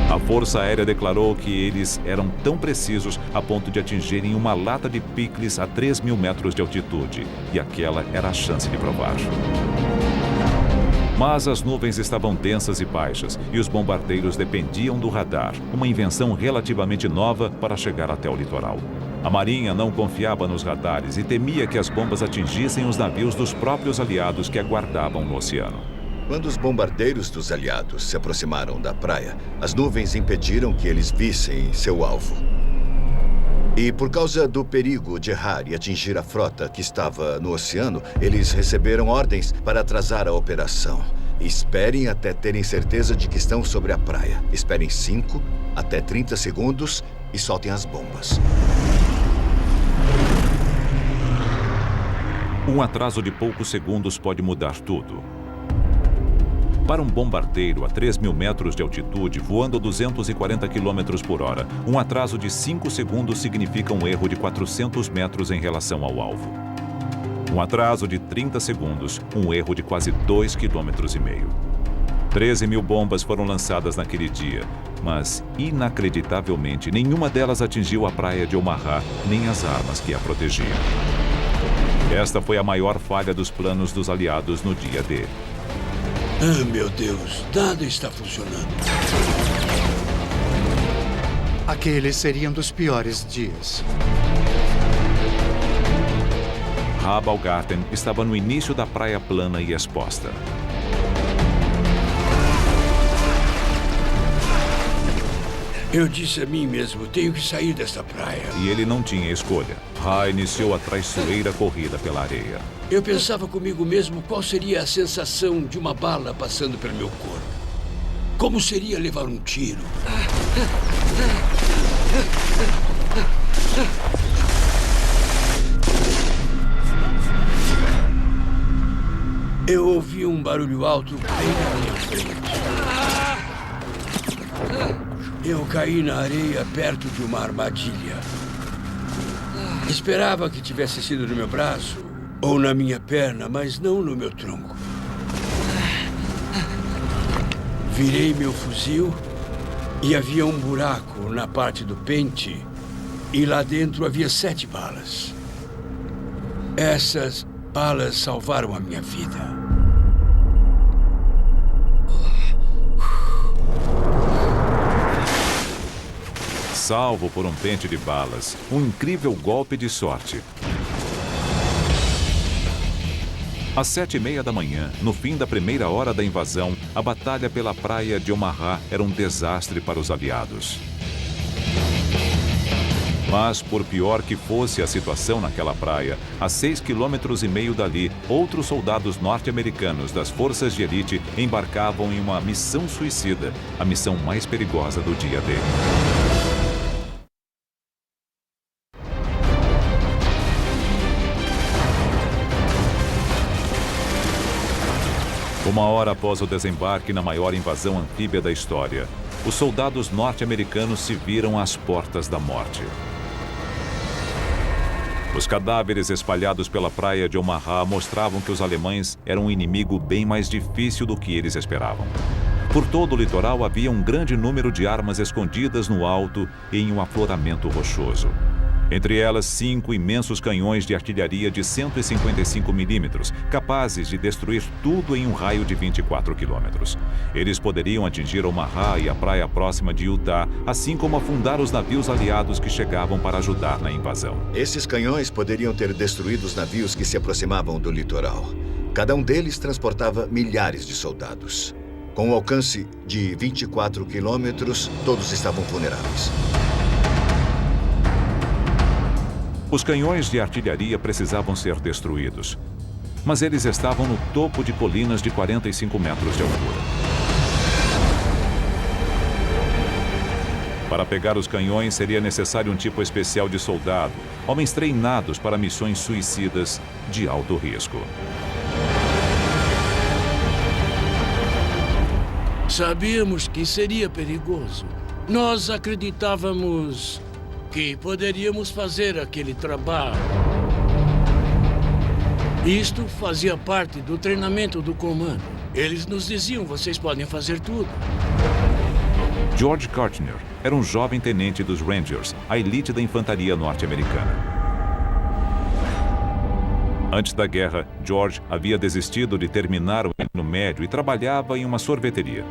A Força Aérea declarou que eles eram tão precisos a ponto de atingirem uma lata de picles a 3.000 metros de altitude, e aquela era a chance de provar. Mas as nuvens estavam densas e baixas, e os bombardeiros dependiam do radar, uma invenção relativamente nova para chegar até o litoral. A Marinha não confiava nos radares e temia que as bombas atingissem os navios dos próprios aliados que aguardavam no oceano. Quando os bombardeiros dos aliados se aproximaram da praia, as nuvens impediram que eles vissem seu alvo. E por causa do perigo de errar e atingir a frota que estava no oceano, eles receberam ordens para atrasar a operação. Esperem até terem certeza de que estão sobre a praia. Esperem 5 até 30 segundos e soltem as bombas. Um atraso de poucos segundos pode mudar tudo. Para um bombardeiro a 3.000 metros de altitude, voando a 240 km por hora, um atraso de 5 segundos significa um erro de 400 metros em relação ao alvo. Um atraso de 30 segundos, um erro de quase 2,5 km. 13.000 bombas foram lançadas naquele dia, mas, inacreditavelmente, nenhuma delas atingiu a praia de Omaha, nem as armas que a protegiam. Esta foi a maior falha dos planos dos aliados no dia D. Ah, meu Deus, nada está funcionando. Aqueles seriam dos piores dias. Habalgarten estava no início da praia plana e exposta. Eu disse a mim mesmo, tenho que sair desta praia. E ele não tinha escolha. Ra iniciou a traiçoeira corrida pela areia. Eu pensava comigo mesmo qual seria a sensação de uma bala passando pelo meu corpo. Como seria levar um tiro? Eu ouvi um barulho alto bem na minha frente. Eu caí na areia perto de uma armadilha. Esperava que tivesse sido no meu braço ou na minha perna, mas não no meu tronco. Virei meu fuzil e havia um buraco na parte do pente e lá dentro havia 7 balas. Essas balas salvaram a minha vida. Salvo por um pente de balas, um incrível golpe de sorte. Às 7h30 da manhã, no fim da primeira hora da invasão, a batalha pela praia de Omaha era um desastre para os aliados. Mas, por pior que fosse a situação naquela praia, a 6,5 km dali, outros soldados norte-americanos das forças de elite embarcavam em uma missão suicida, a missão mais perigosa do dia D. Uma hora após o desembarque na maior invasão anfíbia da história, os soldados norte-americanos se viram às portas da morte. Os cadáveres espalhados pela praia de Omaha mostravam que os alemães eram um inimigo bem mais difícil do que eles esperavam. Por todo o litoral havia um grande número de armas escondidas no alto e em um afloramento rochoso. Entre elas, 5 imensos canhões de artilharia de 155 milímetros, capazes de destruir tudo em um raio de 24 quilômetros. Eles poderiam atingir Omaha e a praia próxima de Utah, assim como afundar os navios aliados que chegavam para ajudar na invasão. Esses canhões poderiam ter destruído os navios que se aproximavam do litoral. Cada um deles transportava milhares de soldados. Com um alcance de 24 quilômetros, todos estavam vulneráveis. Os canhões de artilharia precisavam ser destruídos, mas eles estavam no topo de colinas de 45 metros de altura. Para pegar os canhões, seria necessário um tipo especial de soldado, homens treinados para missões suicidas de alto risco. Sabíamos que seria perigoso. Nós acreditávamos que poderíamos fazer aquele trabalho. Isto fazia parte do treinamento do comando. Eles nos diziam, vocês podem fazer tudo. George Kartner era um jovem tenente dos Rangers, a elite da infantaria norte-americana. Antes da guerra, George havia desistido de terminar o ensino médio e trabalhava em uma sorveteria.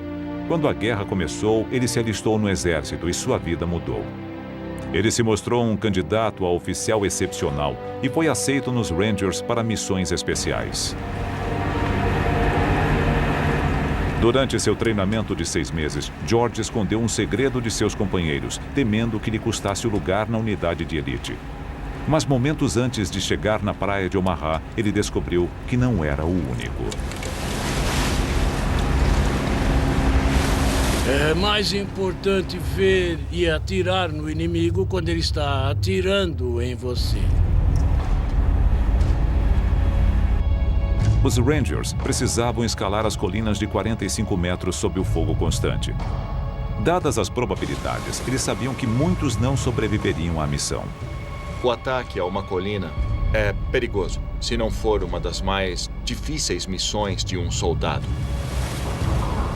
Quando a guerra começou, ele se alistou no exército e sua vida mudou. Ele se mostrou um candidato a oficial excepcional e foi aceito nos Rangers para missões especiais. Durante seu treinamento de 6 meses, George escondeu um segredo de seus companheiros, temendo que lhe custasse o lugar na unidade de elite. Mas momentos antes de chegar na praia de Omaha, ele descobriu que não era o único. É mais importante ver e atirar no inimigo quando ele está atirando em você. Os Rangers precisavam escalar as colinas de 45 metros sob o fogo constante. Dadas as probabilidades, eles sabiam que muitos não sobreviveriam à missão. O ataque a uma colina é perigoso, se não for uma das mais difíceis missões de um soldado.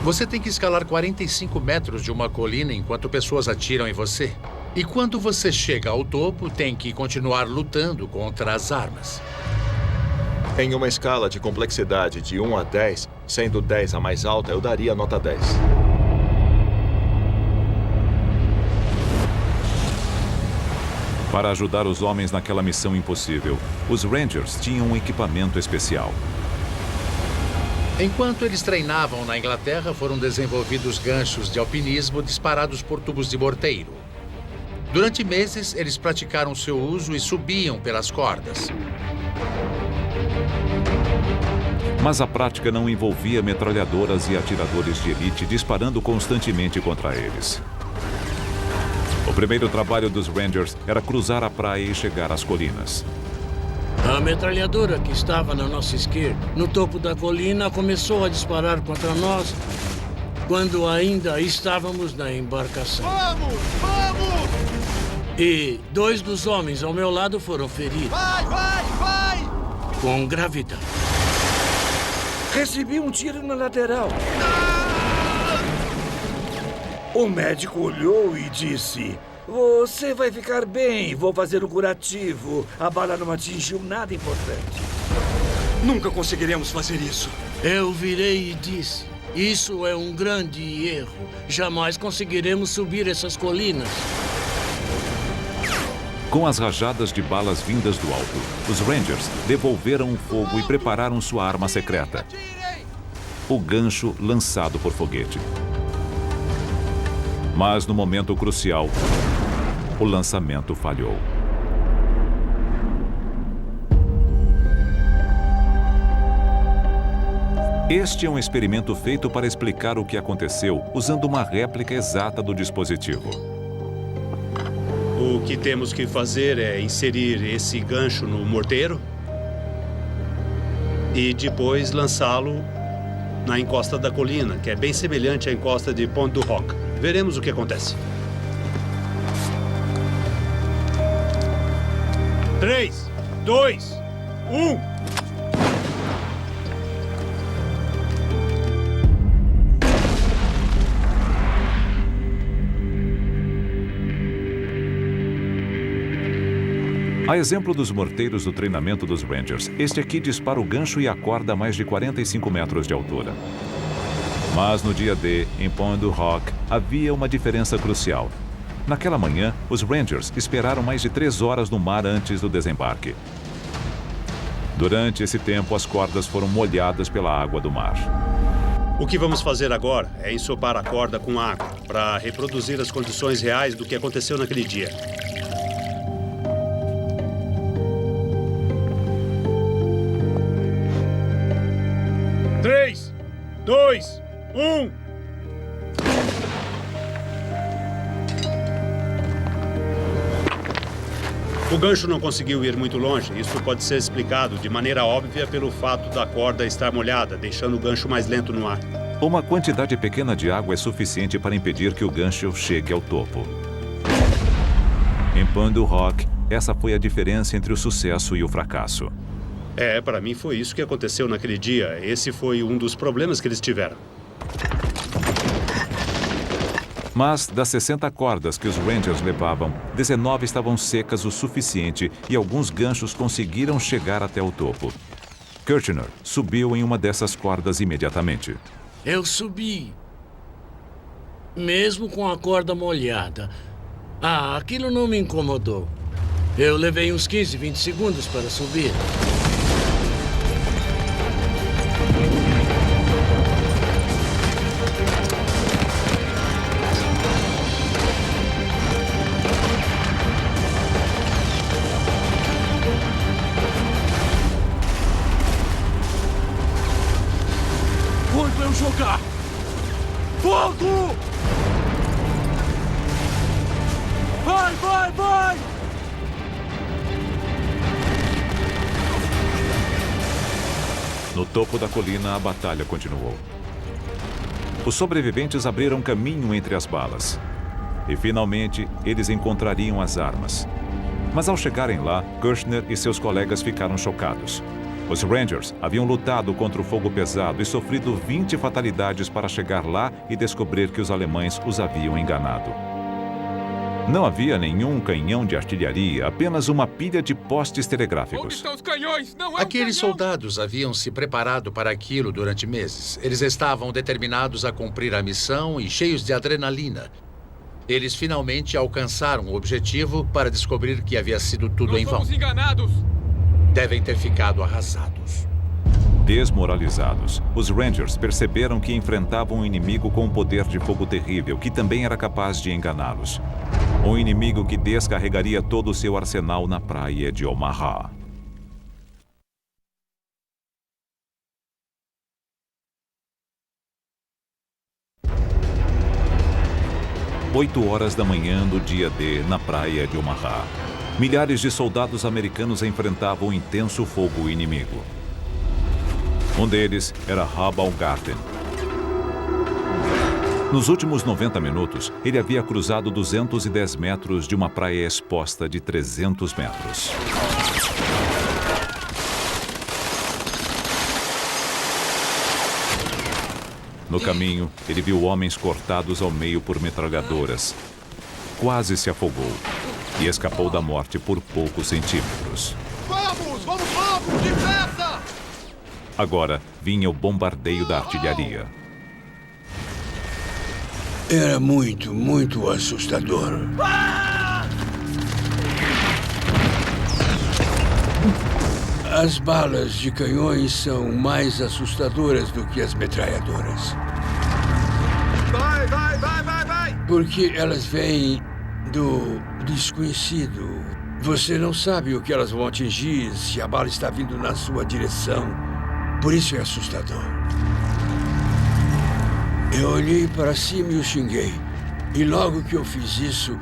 Você tem que escalar 45 metros de uma colina enquanto pessoas atiram em você. E quando você chega ao topo, tem que continuar lutando contra as armas. Em uma escala de complexidade de 1 a 10, sendo 10 a mais alta, eu daria nota 10. Para ajudar os homens naquela missão impossível, os Rangers tinham um equipamento especial. Enquanto eles treinavam na Inglaterra, foram desenvolvidos ganchos de alpinismo disparados por tubos de morteiro. Durante meses, eles praticaram seu uso e subiam pelas cordas. Mas a prática não envolvia metralhadoras e atiradores de elite disparando constantemente contra eles. O primeiro trabalho dos Rangers era cruzar a praia e chegar às colinas. A metralhadora que estava na nossa esquerda, no topo da colina, começou a disparar contra nós quando ainda estávamos na embarcação. Vamos! Vamos! E 2 dos homens ao meu lado foram feridos. Vai, vai, vai! Com gravidade. Recebi um tiro na lateral. O médico olhou e disse: "Você vai ficar bem, vou fazer um curativo. A bala não atingiu nada importante." Nunca conseguiremos fazer isso. Eu virei e disse: "Isso é um grande erro. Jamais conseguiremos subir essas colinas." Com as rajadas de balas vindas do alto, os Rangers devolveram o fogo e prepararam sua arma secreta: o gancho lançado por foguete. Mas no momento crucial, o lançamento falhou. Este é um experimento feito para explicar o que aconteceu usando uma réplica exata do dispositivo. O que temos que fazer é inserir esse gancho no morteiro e depois lançá-lo na encosta da colina, que é bem semelhante à encosta de Pont du Roc. Veremos o que acontece. 3, 2, 1... A exemplo dos morteiros do treinamento dos Rangers, este aqui dispara o gancho e acorda a mais de 45 metros de altura. Mas no dia D, em Pont du Roc, havia uma diferença crucial. Naquela manhã, os Rangers esperaram mais de 3 horas no mar antes do desembarque. Durante esse tempo, as cordas foram molhadas pela água do mar. O que vamos fazer agora é ensopar a corda com água para reproduzir as condições reais do que aconteceu naquele dia. 3, 2, 1... O gancho não conseguiu ir muito longe. Isso pode ser explicado de maneira óbvia pelo fato da corda estar molhada, deixando o gancho mais lento no ar. Uma quantidade pequena de água é suficiente para impedir que o gancho chegue ao topo. Em Pont du Roc, essa foi a diferença entre o sucesso e o fracasso. Para mim foi isso que aconteceu naquele dia. Esse foi um dos problemas que eles tiveram. Mas das 60 cordas que os Rangers levavam, 19 estavam secas o suficiente e alguns ganchos conseguiram chegar até o topo. Kirchner subiu em uma dessas cordas imediatamente. Eu subi, mesmo com a corda molhada. Aquilo não me incomodou. Eu levei uns 15, 20 segundos para subir. Jogar! Fogo! Vai, vai, vai! No topo da colina, a batalha continuou. Os sobreviventes abriram caminho entre as balas. E, finalmente, eles encontrariam as armas. Mas, ao chegarem lá, Kirchner e seus colegas ficaram chocados. Os Rangers haviam lutado contra o fogo pesado e sofrido 20 fatalidades para chegar lá e descobrir que os alemães os haviam enganado. Não havia nenhum canhão de artilharia, apenas uma pilha de postes Onde telegráficos. estão os canhões? Não é Aqueles um canhão. soldados haviam se preparado para aquilo durante meses. Eles estavam determinados a cumprir a missão e cheios de adrenalina. Eles finalmente alcançaram o objetivo para descobrir que havia sido tudo em vão. Fomos enganados. Devem ter ficado arrasados. Desmoralizados, os Rangers perceberam que enfrentavam um inimigo com um poder de fogo terrível, que também era capaz de enganá-los. Um inimigo que descarregaria todo o seu arsenal na praia de Omaha. Oito horas da manhã do dia D, na praia de Omaha. Milhares de soldados americanos enfrentavam um intenso fogo inimigo. Um deles era Hal Baumgarten. Nos últimos 90 minutos, ele havia cruzado 210 metros de uma praia exposta de 300 metros. No caminho, ele viu homens cortados ao meio por metralhadoras. Quase se afogou e escapou da morte por poucos centímetros. Vamos logo, depressa! Agora vinha o bombardeio da artilharia. Era muito assustador. As balas de canhões são mais assustadoras do que as metralhadoras. Vai! Porque elas vêm do desconhecido. Você não sabe o que elas vão atingir se a bala está vindo na sua direção. Por isso é assustador. Eu olhei para cima e o xinguei. E logo que eu fiz isso,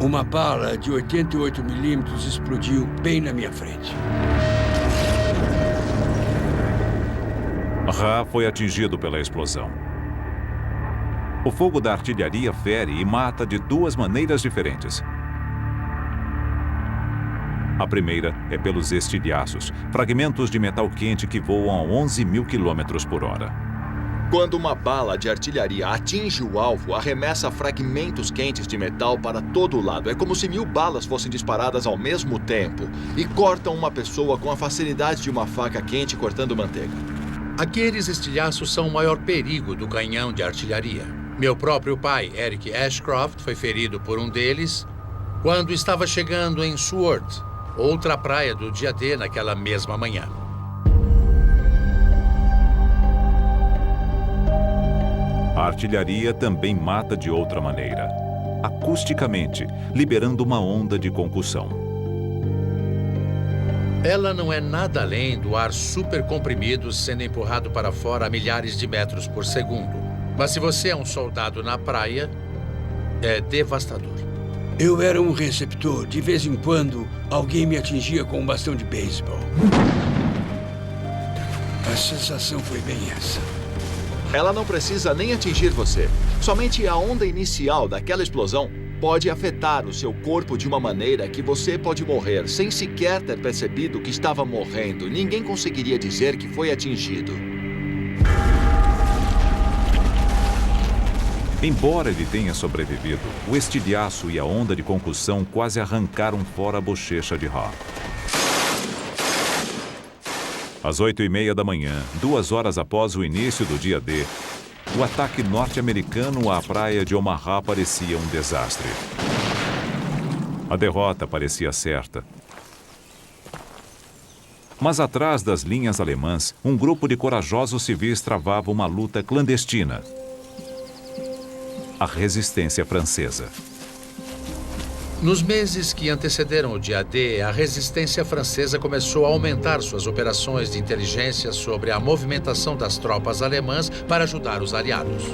uma bala de 88 milímetros explodiu bem na minha frente. Ra foi atingido pela explosão. O fogo da artilharia fere e mata de duas maneiras diferentes. A primeira é pelos estilhaços, fragmentos de metal quente que voam a 11 mil quilômetros por hora. Quando uma bala de artilharia atinge o alvo, arremessa fragmentos quentes de metal para todo lado. É como se 1000 balas fossem disparadas ao mesmo tempo e cortam uma pessoa com a facilidade de uma faca quente cortando manteiga. Aqueles estilhaços são o maior perigo do canhão de artilharia. Meu próprio pai, Eric Ashcroft, foi ferido por um deles quando estava chegando em Seward, outra praia do dia D naquela mesma manhã. A artilharia também mata de outra maneira, acusticamente, liberando uma onda de concussão. Ela não é nada além do ar supercomprimido sendo empurrado para fora a milhares de metros por segundo. Mas se você é um soldado na praia, é devastador. Eu era um receptor. De vez em quando, alguém me atingia com um bastão de beisebol. A sensação foi bem essa. Ela não precisa nem atingir você. Somente a onda inicial daquela explosão pode afetar o seu corpo de uma maneira que você pode morrer sem sequer ter percebido que estava morrendo. Ninguém conseguiria dizer que foi atingido. Embora ele tenha sobrevivido, o estilhaço e a onda de concussão quase arrancaram fora a bochecha de Ra. Às 8h30 da manhã, 2 horas após o início do dia D, o ataque norte-americano à praia de Omaha parecia um desastre. A derrota parecia certa. Mas atrás das linhas alemãs, um grupo de corajosos civis travava uma luta clandestina. A resistência francesa. Nos meses que antecederam o dia D, a resistência francesa começou a aumentar suas operações de inteligência sobre a movimentação das tropas alemãs para ajudar os aliados.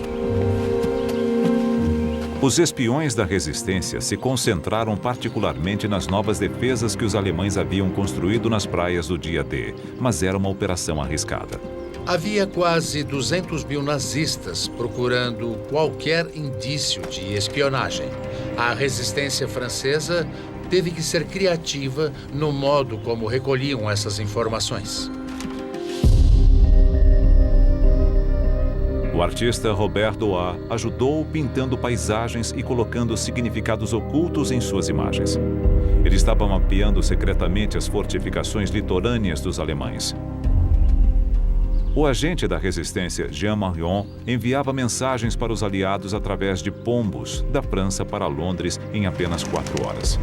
Os espiões da resistência se concentraram particularmente nas novas defesas que os alemães haviam construído nas praias do dia D, mas era uma operação arriscada. Havia quase 200 mil nazistas procurando qualquer indício de espionagem. A resistência francesa teve que ser criativa no modo como recolhiam essas informações. O artista Robert Dois ajudou pintando paisagens e colocando significados ocultos em suas imagens. Ele estava mapeando secretamente as fortificações litorâneas dos alemães. O agente da resistência, Jean Marion, enviava mensagens para os aliados através de pombos da França para Londres em apenas 4 horas.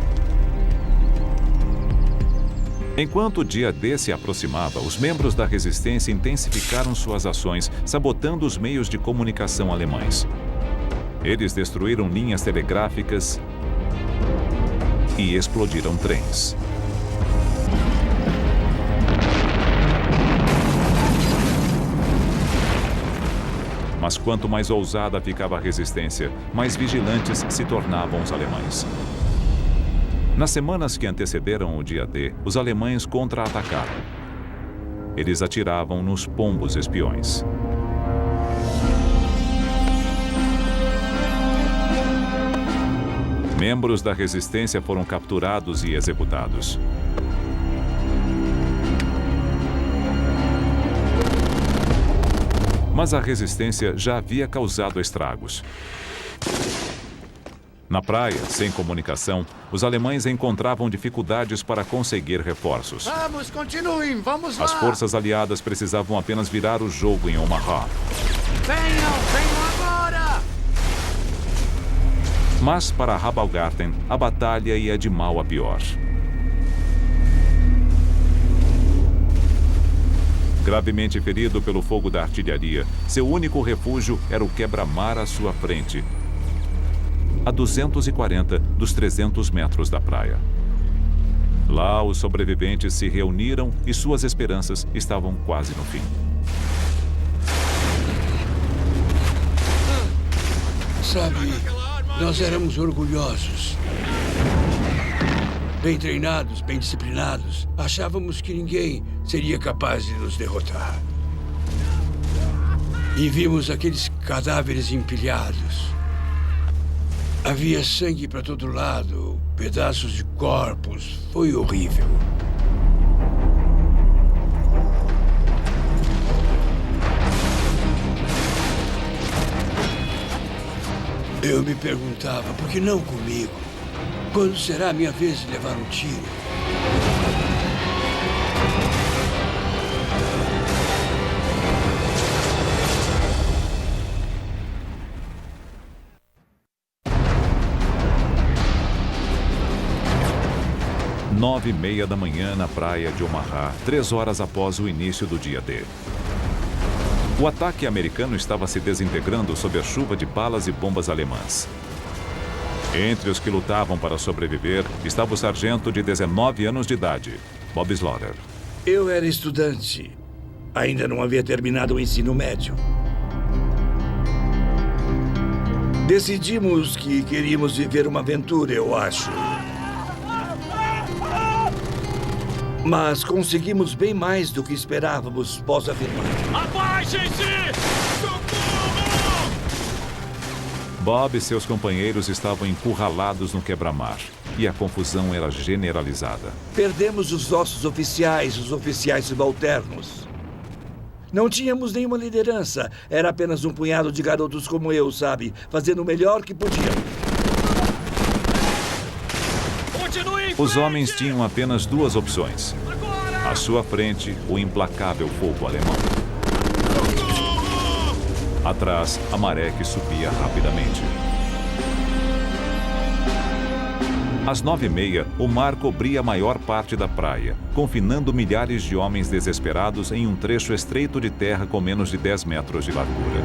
Enquanto o dia D se aproximava, os membros da resistência intensificaram suas ações, sabotando os meios de comunicação alemães. Eles destruíram linhas telegráficas e explodiram trens. Mas quanto mais ousada ficava a resistência, mais vigilantes se tornavam os alemães. Nas semanas que antecederam o dia D, os alemães contra-atacaram. Eles atiravam nos pombos espiões. Membros da resistência foram capturados e executados. Mas a resistência já havia causado estragos. Na praia, sem comunicação, os alemães encontravam dificuldades para conseguir reforços. Vamos, continuem, vamos lá! As forças aliadas precisavam apenas virar o jogo em Omaha. Venham agora! Mas, para Rabaulgarten, a batalha ia de mal a pior. Gravemente ferido pelo fogo da artilharia, seu único refúgio era o quebra-mar à sua frente, a 240 dos 300 metros da praia. Lá, os sobreviventes se reuniram e suas esperanças estavam quase no fim. Sabe, nós éramos orgulhosos. Bem treinados, bem disciplinados. Achávamos que ninguém seria capaz de nos derrotar. E vimos aqueles cadáveres empilhados. Havia sangue para todo lado, pedaços de corpos. Foi horrível. Eu me perguntava, por que não comigo? Quando será a minha vez de levar um tiro? Nove e meia da manhã na praia de Omaha, 3 horas após o início do dia D. O ataque americano estava se desintegrando sob a chuva de balas e bombas alemãs. Entre os que lutavam para sobreviver estava o sargento de 19 anos de idade, Bob Slaughter. Eu era estudante. Ainda não havia terminado o ensino médio. Decidimos que queríamos viver uma aventura, eu acho. Mas conseguimos bem mais do que esperávamos, posso afirmar. Abaixem-se! Bob e seus companheiros estavam encurralados no quebra-mar e a confusão era generalizada. Perdemos os nossos oficiais, os oficiais subalternos. Não tínhamos nenhuma liderança. Era apenas um punhado de garotos como eu, sabe? Fazendo o melhor que podiam. Os homens tinham apenas 2 opções. À sua frente, o implacável fogo alemão. Atrás, a maré que subia rapidamente. Às 9h30, o mar cobria a maior parte da praia, confinando milhares de homens desesperados em um trecho estreito de terra com menos de 10 metros de largura.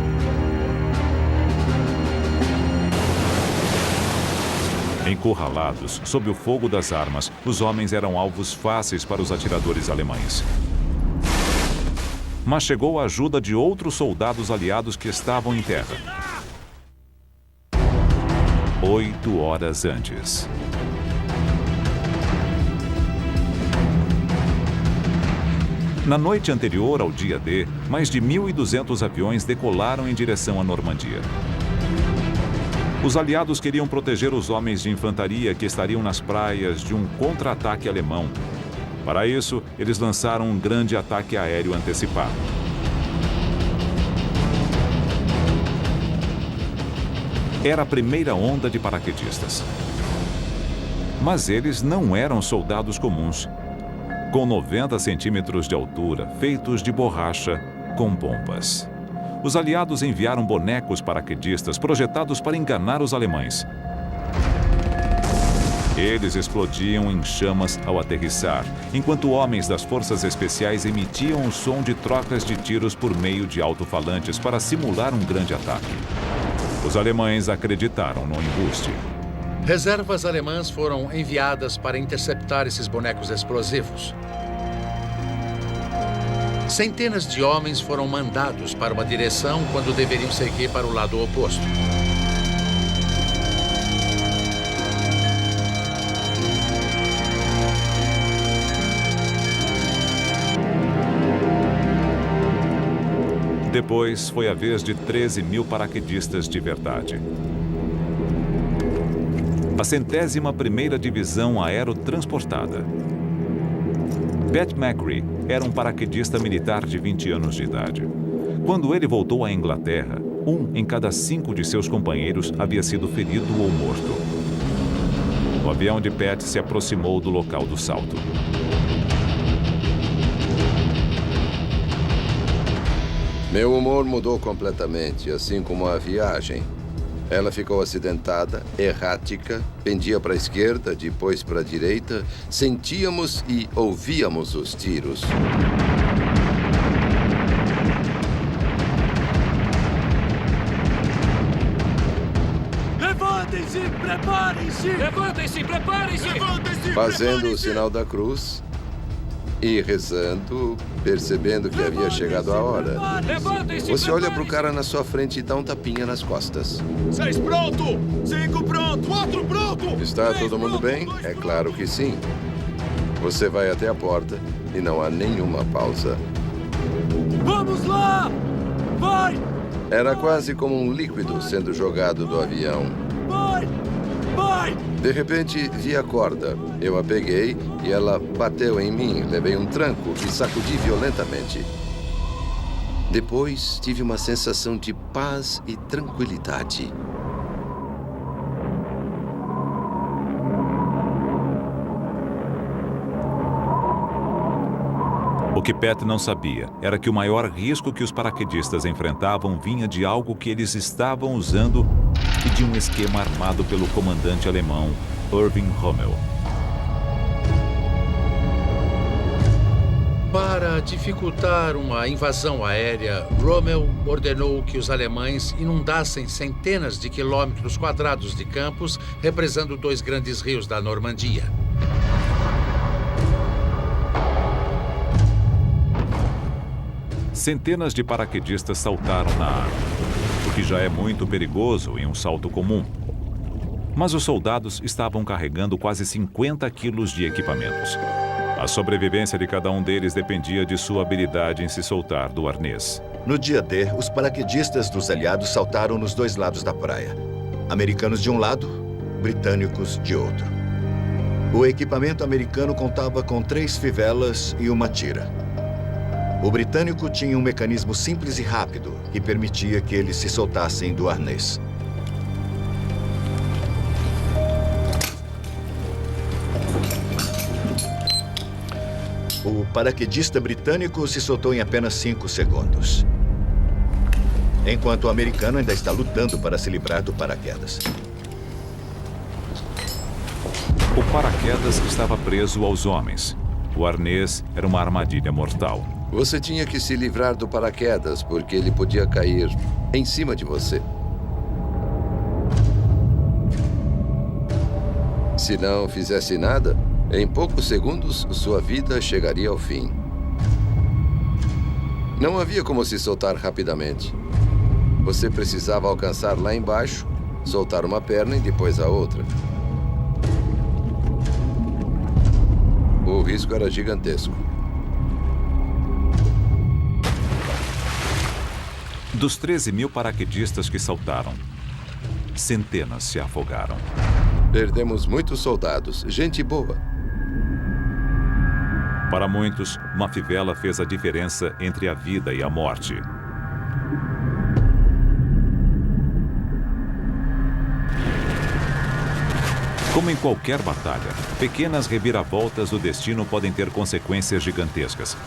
Encurralados, sob o fogo das armas, os homens eram alvos fáceis para os atiradores alemães. Mas chegou a ajuda de outros soldados aliados que estavam em terra. 8 horas antes. Na noite anterior ao dia D, mais de 1.200 aviões decolaram em direção à Normandia. Os aliados queriam proteger os homens de infantaria que estariam nas praias de um contra-ataque alemão. Para isso, eles lançaram um grande ataque aéreo antecipado. Era a primeira onda de paraquedistas. Mas eles não eram soldados comuns. Com 90 centímetros de altura, feitos de borracha, com pompas. Os aliados enviaram bonecos paraquedistas projetados para enganar os alemães. Eles explodiam em chamas ao aterrissar, enquanto homens das forças especiais emitiam o som de trocas de tiros por meio de alto-falantes para simular um grande ataque. Os alemães acreditaram no embuste. Reservas alemãs foram enviadas para interceptar esses bonecos explosivos. Centenas de homens foram mandados para uma direção quando deveriam seguir para o lado oposto. Depois foi a vez de 13.000 paraquedistas de verdade. A 101ª Divisão Aerotransportada. Pat McCree era um paraquedista militar de 20 anos de idade. Quando ele voltou à Inglaterra, 1 em cada 5 de seus companheiros havia sido ferido ou morto. O avião de Pat se aproximou do local do salto. Meu humor mudou completamente, assim como a viagem. Ela ficou acidentada, errática, pendia para a esquerda, depois para a direita. Sentíamos e ouvíamos os tiros. Levantem-se, preparem-se! Levantem-se, preparem-se! Levantem-se, Fazendo o sinal da cruz e rezando, percebendo que havia chegado a hora. Você olha para o cara na sua frente e dá um tapinha nas costas. 6 pronto! 5 pronto! 4 pronto! Está todo mundo bem? É claro que sim. Você vai até a porta e não há nenhuma pausa. Vamos lá! Vai! Era quase como um líquido sendo jogado do avião. Vai! Vai! De repente, vi a corda. Eu a peguei e ela bateu em mim. Levei um tranco e sacudi violentamente. Depois, tive uma sensação de paz e tranquilidade. O que Pat não sabia era que o maior risco que os paraquedistas enfrentavam vinha de algo que eles estavam usando e de um esquema armado pelo comandante alemão Erwin Rommel. Para dificultar uma invasão aérea, Rommel ordenou que os alemães inundassem centenas de quilômetros quadrados de campos, represando 2 grandes rios da Normandia. Centenas de paraquedistas saltaram na água, o que já é muito perigoso em um salto comum. Mas os soldados estavam carregando quase 50 quilos de equipamentos. A sobrevivência de cada um deles dependia de sua habilidade em se soltar do arnês. No dia D, os paraquedistas dos aliados saltaram nos 2 lados da praia. Americanos de um lado, britânicos de outro. O equipamento americano contava com 3 fivelas e uma tira. O britânico tinha um mecanismo simples e rápido que permitia que eles se soltassem do arnês. O paraquedista britânico se soltou em apenas 5 segundos. Enquanto o americano ainda está lutando para se livrar do paraquedas. O paraquedas estava preso aos homens. O arnês era uma armadilha mortal. Você tinha que se livrar do paraquedas, porque ele podia cair em cima de você. Se não fizesse nada, em poucos segundos, sua vida chegaria ao fim. Não havia como se soltar rapidamente. Você precisava alcançar lá embaixo, soltar uma perna e depois a outra. O risco era gigantesco. Dos 13.000 paraquedistas que saltaram, centenas se afogaram. Perdemos muitos soldados, gente boa. Para muitos, uma fivela fez a diferença entre a vida e a morte. Como em qualquer batalha, pequenas reviravoltas do destino podem ter consequências gigantescas.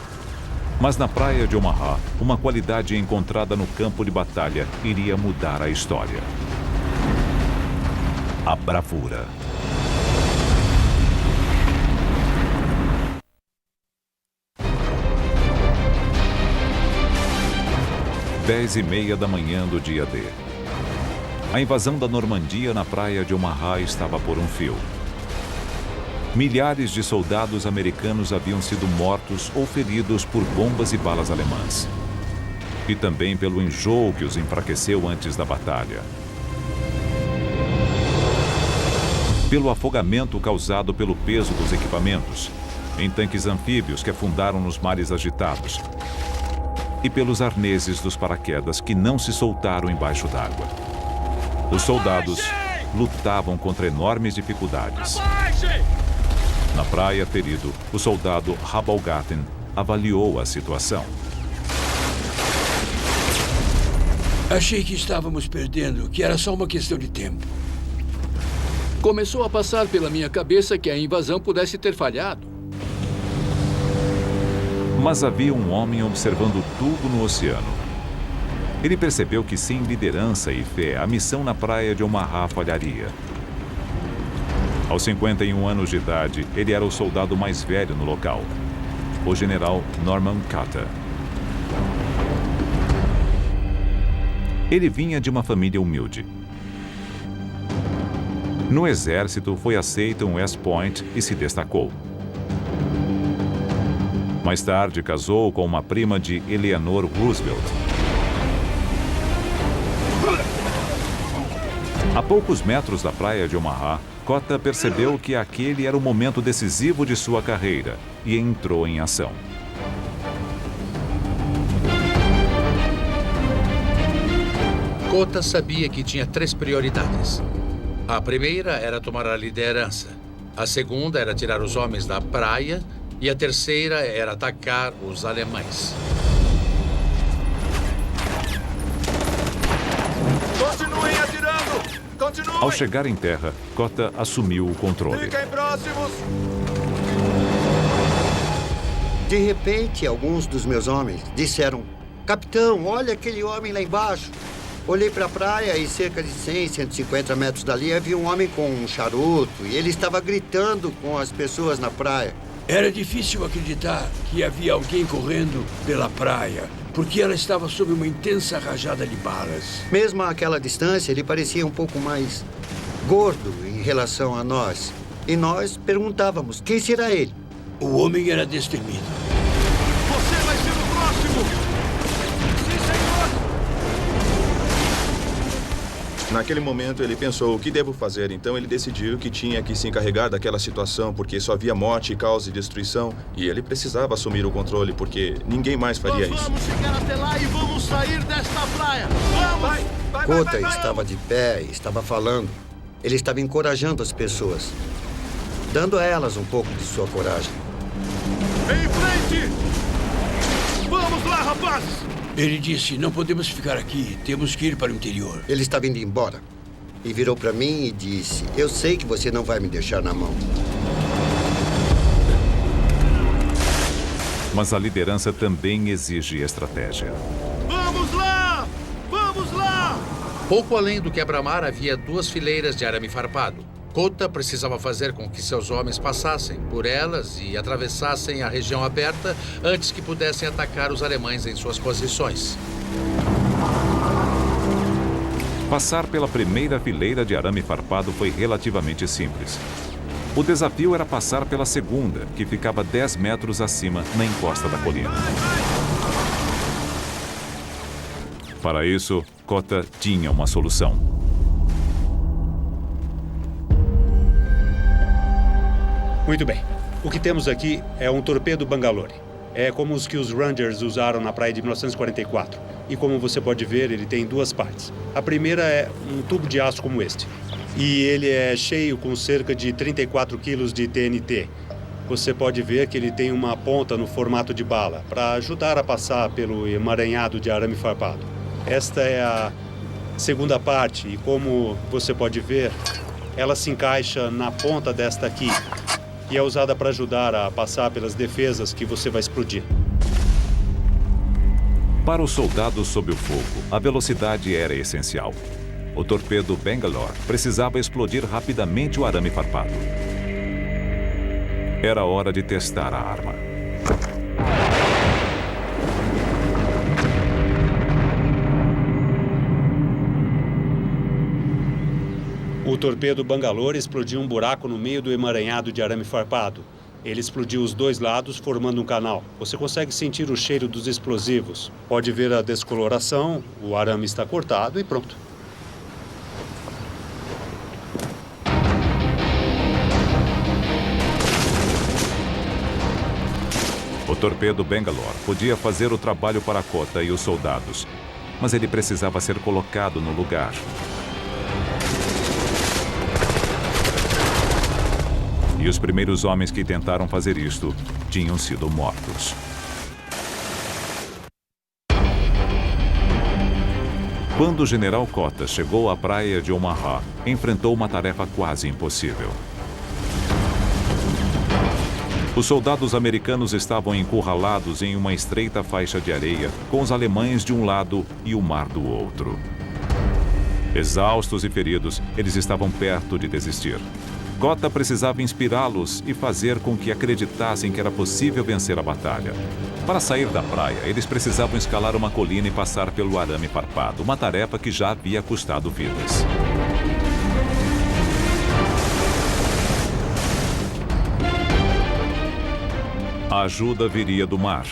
Mas na praia de Omaha, uma qualidade encontrada no campo de batalha iria mudar a história. A bravura. Dez e meia da manhã do dia D. A invasão da Normandia na praia de Omaha estava por um fio. Milhares de soldados americanos haviam sido mortos ou feridos por bombas e balas alemãs. E também pelo enjoo que os enfraqueceu antes da batalha. Pelo afogamento causado pelo peso dos equipamentos, em tanques anfíbios que afundaram nos mares agitados. E pelos arneses dos paraquedas que não se soltaram embaixo d'água. Os soldados lutavam contra enormes dificuldades. Na praia, ferido, o soldado Rabalgaten avaliou a situação. Achei que estávamos perdendo, que era só uma questão de tempo. Começou a passar pela minha cabeça que a invasão pudesse ter falhado. Mas havia um homem observando tudo no oceano. Ele percebeu que sem liderança e fé, a missão na praia de Omaha falharia. Aos 51 anos de idade, ele era o soldado mais velho no local, o general Norman Carter. Ele vinha de uma família humilde. No exército, foi aceito em West Point e se destacou. Mais tarde, casou com uma prima de Eleanor Roosevelt. A poucos metros da praia de Omaha, Cota percebeu que aquele era o momento decisivo de sua carreira e entrou em ação. Cota sabia que tinha 3 prioridades. A primeira era tomar a liderança. A segunda era tirar os homens da praia. E a terceira era atacar os alemães. Continuem atirando! Continuem! Ao chegar em terra, Cota assumiu o controle. Fiquem próximos! De repente, alguns dos meus homens disseram: Capitão, olha aquele homem lá embaixo. Olhei para a praia e cerca de 100, 150 metros dali havia um homem com um charuto e ele estava gritando com as pessoas na praia. Era difícil acreditar que havia alguém correndo pela praia, porque ela estava sob uma intensa rajada de balas. Mesmo àquela distância, ele parecia um pouco mais gordo em relação a nós. E nós perguntávamos, quem será ele? O homem era destemido. Você vai ser o próximo! Sim, senhor! Naquele momento, ele pensou, o que devo fazer? Então, ele decidiu que tinha que se encarregar daquela situação, porque só havia morte, caos e destruição. E ele precisava assumir o controle, porque ninguém mais faria isso. Vamos chegar até lá e vamos sair desta praia! Vamos! Cota estava de pé e estava falando. Ele estava encorajando as pessoas, dando a elas um pouco de sua coragem. Em frente! Vamos lá, rapazes! Ele disse, não podemos ficar aqui, temos que ir para o interior. Ele estava indo embora e virou para mim e disse, eu sei que você não vai me deixar na mão. Mas a liderança também exige estratégia. Vamos lá! Vamos lá! Pouco além do quebra-mar havia 2 fileiras de arame farpado. Cota precisava fazer com que seus homens passassem por elas e atravessassem a região aberta antes que pudessem atacar os alemães em suas posições. Passar pela primeira fileira de arame farpado foi relativamente simples. O desafio era passar pela segunda, que ficava 10 metros acima na encosta da colina. Para isso, Cota tinha uma solução. Muito bem. O que temos aqui é um torpedo Bangalore. É como os que os Rangers usaram na praia de 1944. E como você pode ver, ele tem 2 partes. A primeira é um tubo de aço como este. E ele é cheio com cerca de 34 quilos de TNT. Você pode ver que ele tem uma ponta no formato de bala, para ajudar a passar pelo emaranhado de arame farpado. Esta é a segunda parte, e como você pode ver, Ela se encaixa na ponta desta aqui e é usada para ajudar a passar pelas defesas que você vai explodir. Para os soldados sob o fogo, a velocidade era essencial. O torpedo Bangalore precisava explodir rapidamente o arame farpado. Era hora de testar a arma. O torpedo Bangalore explodiu um buraco no meio do emaranhado de arame farpado. Ele explodiu os dois lados, formando um canal. Você consegue sentir o cheiro dos explosivos. Pode ver a descoloração, o arame está cortado e pronto. O torpedo Bangalore podia fazer o trabalho para Kota e os soldados, mas ele precisava ser colocado no lugar. E os primeiros homens que tentaram fazer isto tinham sido mortos. Quando o general Kota chegou à praia de Omaha, enfrentou uma tarefa quase impossível. Os soldados americanos estavam encurralados em uma estreita faixa de areia, com os alemães de um lado e o mar do outro. Exaustos e feridos, eles estavam perto de desistir. Kota precisava inspirá-los e fazer com que acreditassem que era possível vencer a batalha. Para sair da praia, eles precisavam escalar uma colina e passar pelo arame farpado, uma tarefa que já havia custado vidas. A ajuda viria do mar.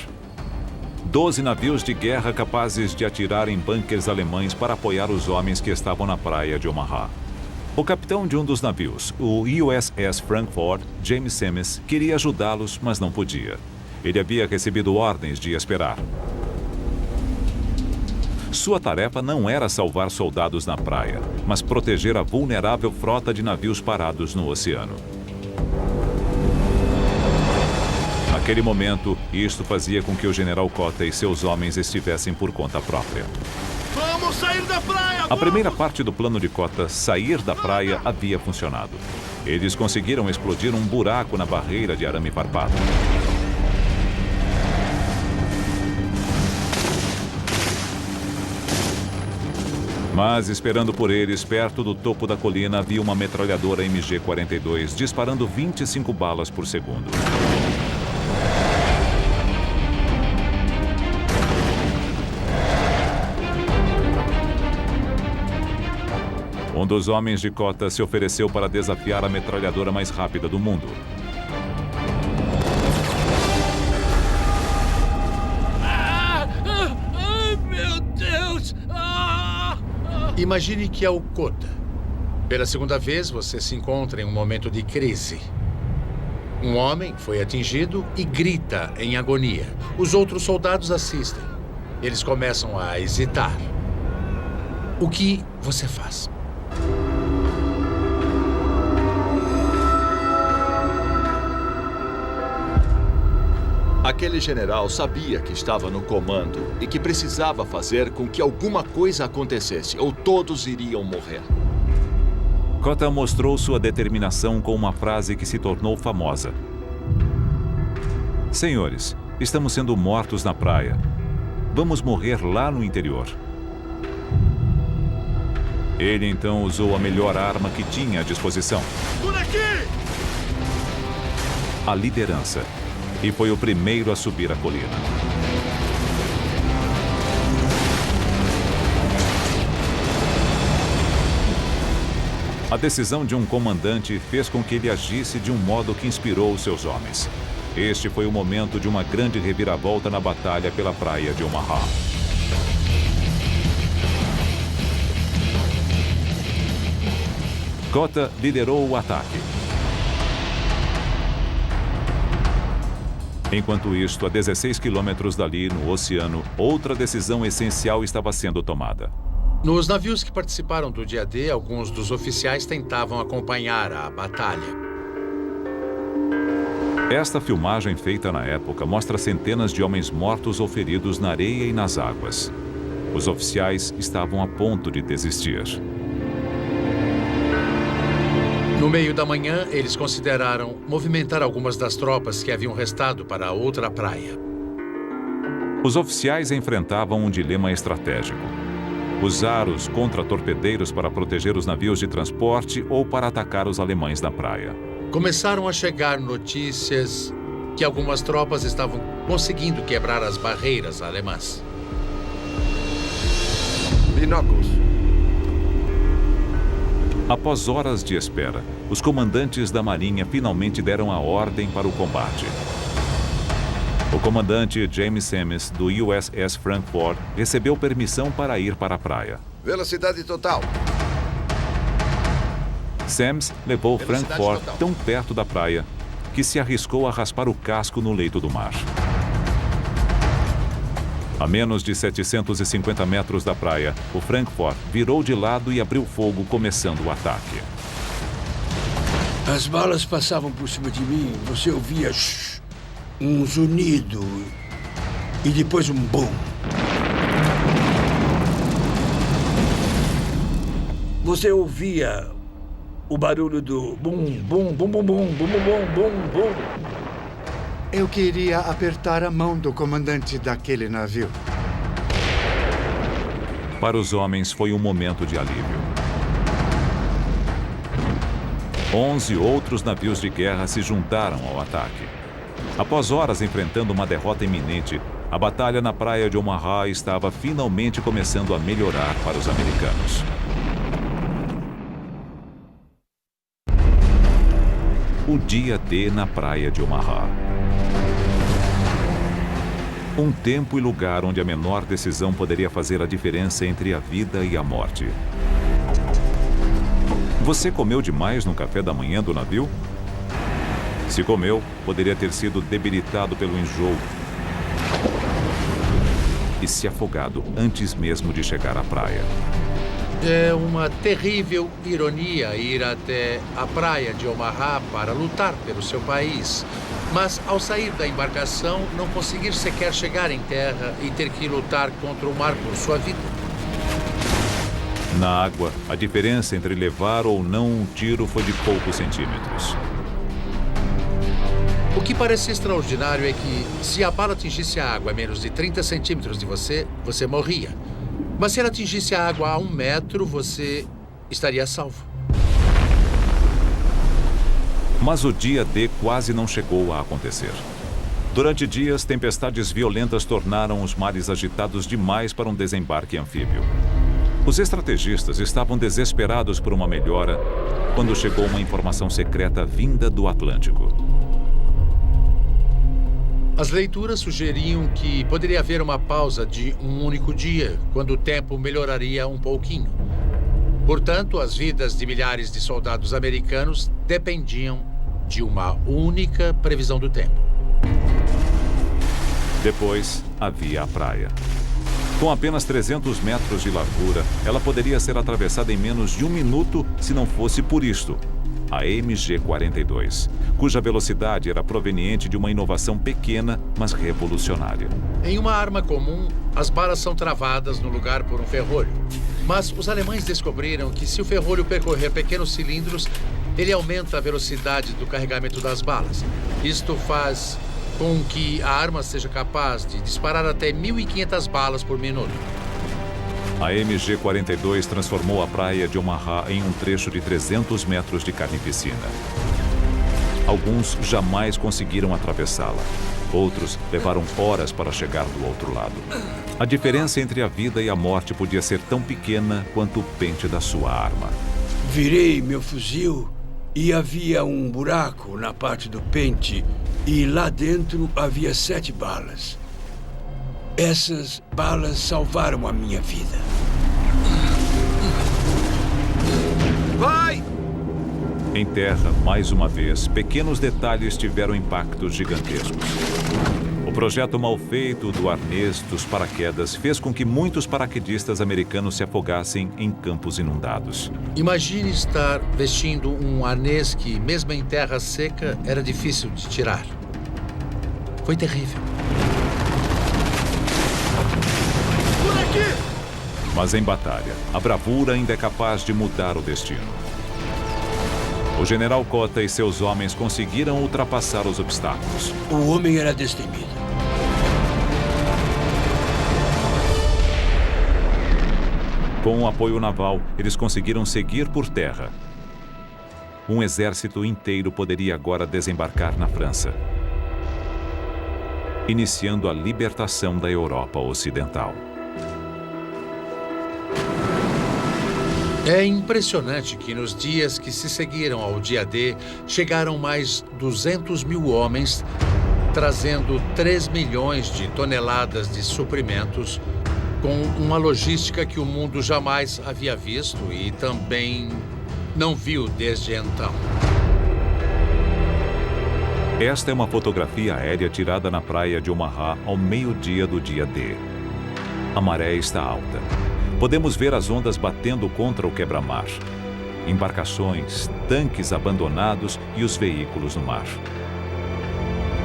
12 navios de guerra capazes de atirar em bunkers alemães para apoiar os homens que estavam na praia de Omaha. O capitão de um dos navios, o USS Frankfurt, James Semmes, queria ajudá-los, mas não podia. Ele havia recebido ordens de esperar. Sua tarefa não era salvar soldados na praia, mas proteger a vulnerável frota de navios parados no oceano. Naquele momento, isto fazia com que o general Kota e seus homens estivessem por conta própria. Vamos sair da praia! A primeira parte do plano de Kota, sair da praia, havia funcionado. Eles conseguiram explodir um buraco na barreira de arame farpado. Mas, esperando por eles, perto do topo da colina, havia uma metralhadora MG-42 disparando 25 balas por segundo. Um dos homens de Kota se ofereceu para desafiar a metralhadora mais rápida do mundo. Meu Deus! Imagine que é o Kota. Pela segunda vez, você se encontra em um momento de crise. Um homem foi atingido e grita em agonia. Os outros soldados assistem. Eles começam a hesitar. O que você faz? Aquele general sabia que estava no comando e que precisava fazer com que alguma coisa acontecesse, ou todos iriam morrer. Kota mostrou sua determinação com uma frase que se tornou famosa. Senhores, estamos sendo mortos na praia. Vamos morrer lá no interior. Ele então usou a melhor arma que tinha à disposição. Por aqui! A liderança. E foi o primeiro a subir a colina. A decisão de um comandante fez com que ele agisse de um modo que inspirou os seus homens. Este foi o momento de uma grande reviravolta na batalha pela praia de Omaha. Kota liderou o ataque. Enquanto isto, a 16 quilômetros dali, no oceano, outra decisão essencial estava sendo tomada. Nos navios que participaram do dia D, alguns dos oficiais tentavam acompanhar a batalha. Esta filmagem feita na época mostra centenas de homens mortos ou feridos na areia e nas águas. Os oficiais estavam a ponto de desistir. No meio da manhã, eles consideraram movimentar algumas das tropas que haviam restado para a outra praia. Os oficiais enfrentavam um dilema estratégico: usar os contra-torpedeiros para proteger os navios de transporte ou para atacar os alemães na praia. Começaram a chegar notícias que algumas tropas estavam conseguindo quebrar as barreiras alemãs. Binóculos. Após horas de espera, os comandantes da Marinha finalmente deram a ordem para o combate. O comandante James Semmes, do USS Frankfurt, recebeu permissão para ir para a praia. Velocidade total. Semmes levou Frankfurt tão perto da praia que se arriscou a raspar o casco no leito do mar. A menos de 750 metros da praia, o Frankfurt virou de lado e abriu fogo, começando o ataque. As balas passavam por cima de mim, você ouvia um zunido e depois um boom. Você ouvia o barulho do bum, bum, bum, bum, bum, bum, bum, bum, bum. Eu queria apertar a mão do comandante daquele navio. Para os homens, foi um momento de alívio. 11 outros navios de guerra se juntaram ao ataque. Após horas enfrentando uma derrota iminente, a batalha na praia de Omaha estava finalmente começando a melhorar para os americanos. O dia D na praia de Omaha. Um tempo e lugar onde a menor decisão poderia fazer a diferença entre a vida e a morte. Você comeu demais no café da manhã do navio? Se comeu, poderia ter sido debilitado pelo enjoo e se afogado antes mesmo de chegar à praia. É uma terrível ironia ir até a praia de Omaha para lutar pelo seu país, mas ao sair da embarcação não conseguir sequer chegar em terra e ter que lutar contra o mar por sua vida. Na água, a diferença entre levar ou não um tiro foi de poucos centímetros. O que parece extraordinário é que, se a bala atingisse a água a menos de 30 centímetros de você, você morria. Mas se ela atingisse a água a 1 metro, você estaria salvo. Mas o dia D quase não chegou a acontecer. Durante dias, tempestades violentas tornaram os mares agitados demais para um desembarque anfíbio. Os estrategistas estavam desesperados por uma melhora quando chegou uma informação secreta vinda do Atlântico. As leituras sugeriam que poderia haver uma pausa de um único dia, quando o tempo melhoraria um pouquinho. Portanto, as vidas de milhares de soldados americanos dependiam de uma única previsão do tempo. Depois, havia a praia. Com apenas 300 metros de largura, ela poderia ser atravessada em menos de 1 minuto se não fosse por isto: a MG-42, cuja velocidade era proveniente de uma inovação pequena, mas revolucionária. Em uma arma comum, as balas são travadas no lugar por um ferrolho. Mas os alemães descobriram que, se o ferrolho percorrer pequenos cilindros, ele aumenta a velocidade do carregamento das balas. Isto faz com que a arma seja capaz de disparar até 1.500 balas por minuto. A MG-42 transformou a praia de Omaha em um trecho de 300 metros de carnificina. Alguns jamais conseguiram atravessá-la. Outros levaram horas para chegar do outro lado. A diferença entre a vida e a morte podia ser tão pequena quanto o pente da sua arma. Virei meu fuzil e havia um buraco na parte do pente e lá dentro havia 7 balas. Essas balas salvaram a minha vida. Vai! Em terra, mais uma vez, pequenos detalhes tiveram impactos gigantescos. O projeto mal feito do arnês dos paraquedas fez com que muitos paraquedistas americanos se afogassem em campos inundados. Imagine estar vestindo um arnês que, mesmo em terra seca, era difícil de tirar. Foi terrível. Mas em batalha, a bravura ainda é capaz de mudar o destino. O general Cota e seus homens conseguiram ultrapassar os obstáculos. O homem era destemido. Com o apoio naval, eles conseguiram seguir por terra. Um exército inteiro poderia agora desembarcar na França, iniciando a libertação da Europa Ocidental. É impressionante que nos dias que se seguiram ao dia D, chegaram mais 200 mil homens, trazendo 3 milhões de toneladas de suprimentos, com uma logística que o mundo jamais havia visto e também não viu desde então. Esta é uma fotografia aérea tirada na praia de Omaha ao meio-dia do dia D. A maré está alta. Podemos ver as ondas batendo contra o quebra-mar. Embarcações, tanques abandonados e os veículos no mar.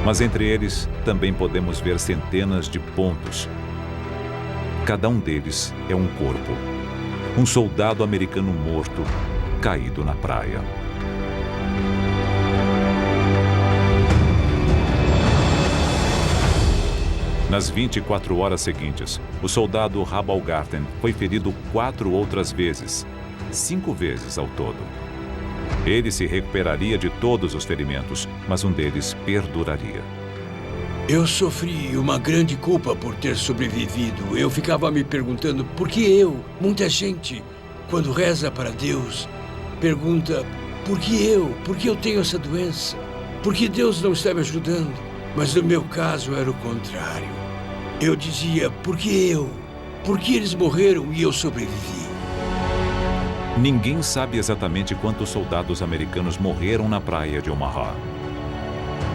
Mas entre eles também podemos ver centenas de pontos. Cada um deles é um corpo. Um soldado americano morto, caído na praia. Nas 24 horas seguintes, o soldado Rabalgarten foi ferido 4 outras vezes, 5 vezes ao todo. Ele se recuperaria de todos os ferimentos, mas um deles perduraria. Eu sofri uma grande culpa por ter sobrevivido. Eu ficava me perguntando por que eu, muita gente, quando reza para Deus, pergunta por que eu tenho essa doença? Por que Deus não está me ajudando? Mas no meu caso era o contrário. Eu dizia, por que eu? Por que eles morreram e eu sobrevivi? Ninguém sabe exatamente quantos soldados americanos morreram na praia de Omaha.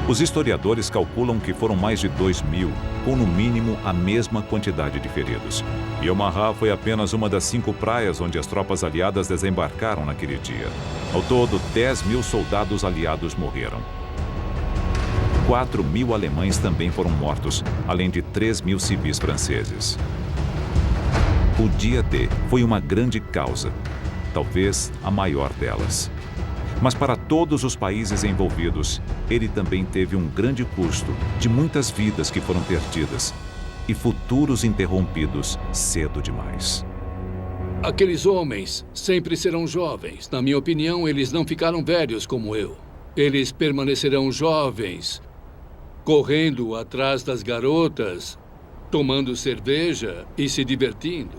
Os historiadores calculam que foram mais de 2.000, com no mínimo a mesma quantidade de feridos. E Omaha foi apenas uma das 5 praias onde as tropas aliadas desembarcaram naquele dia. Ao todo, 10.000 soldados aliados morreram. 4.000 alemães também foram mortos, além de 3.000 civis franceses. O dia D foi uma grande causa, talvez a maior delas. Mas para todos os países envolvidos, ele também teve um grande custo de muitas vidas que foram perdidas e futuros interrompidos cedo demais. Aqueles homens sempre serão jovens. Na minha opinião, eles não ficaram velhos como eu. Eles permanecerão jovens, correndo atrás das garotas, tomando cerveja e se divertindo.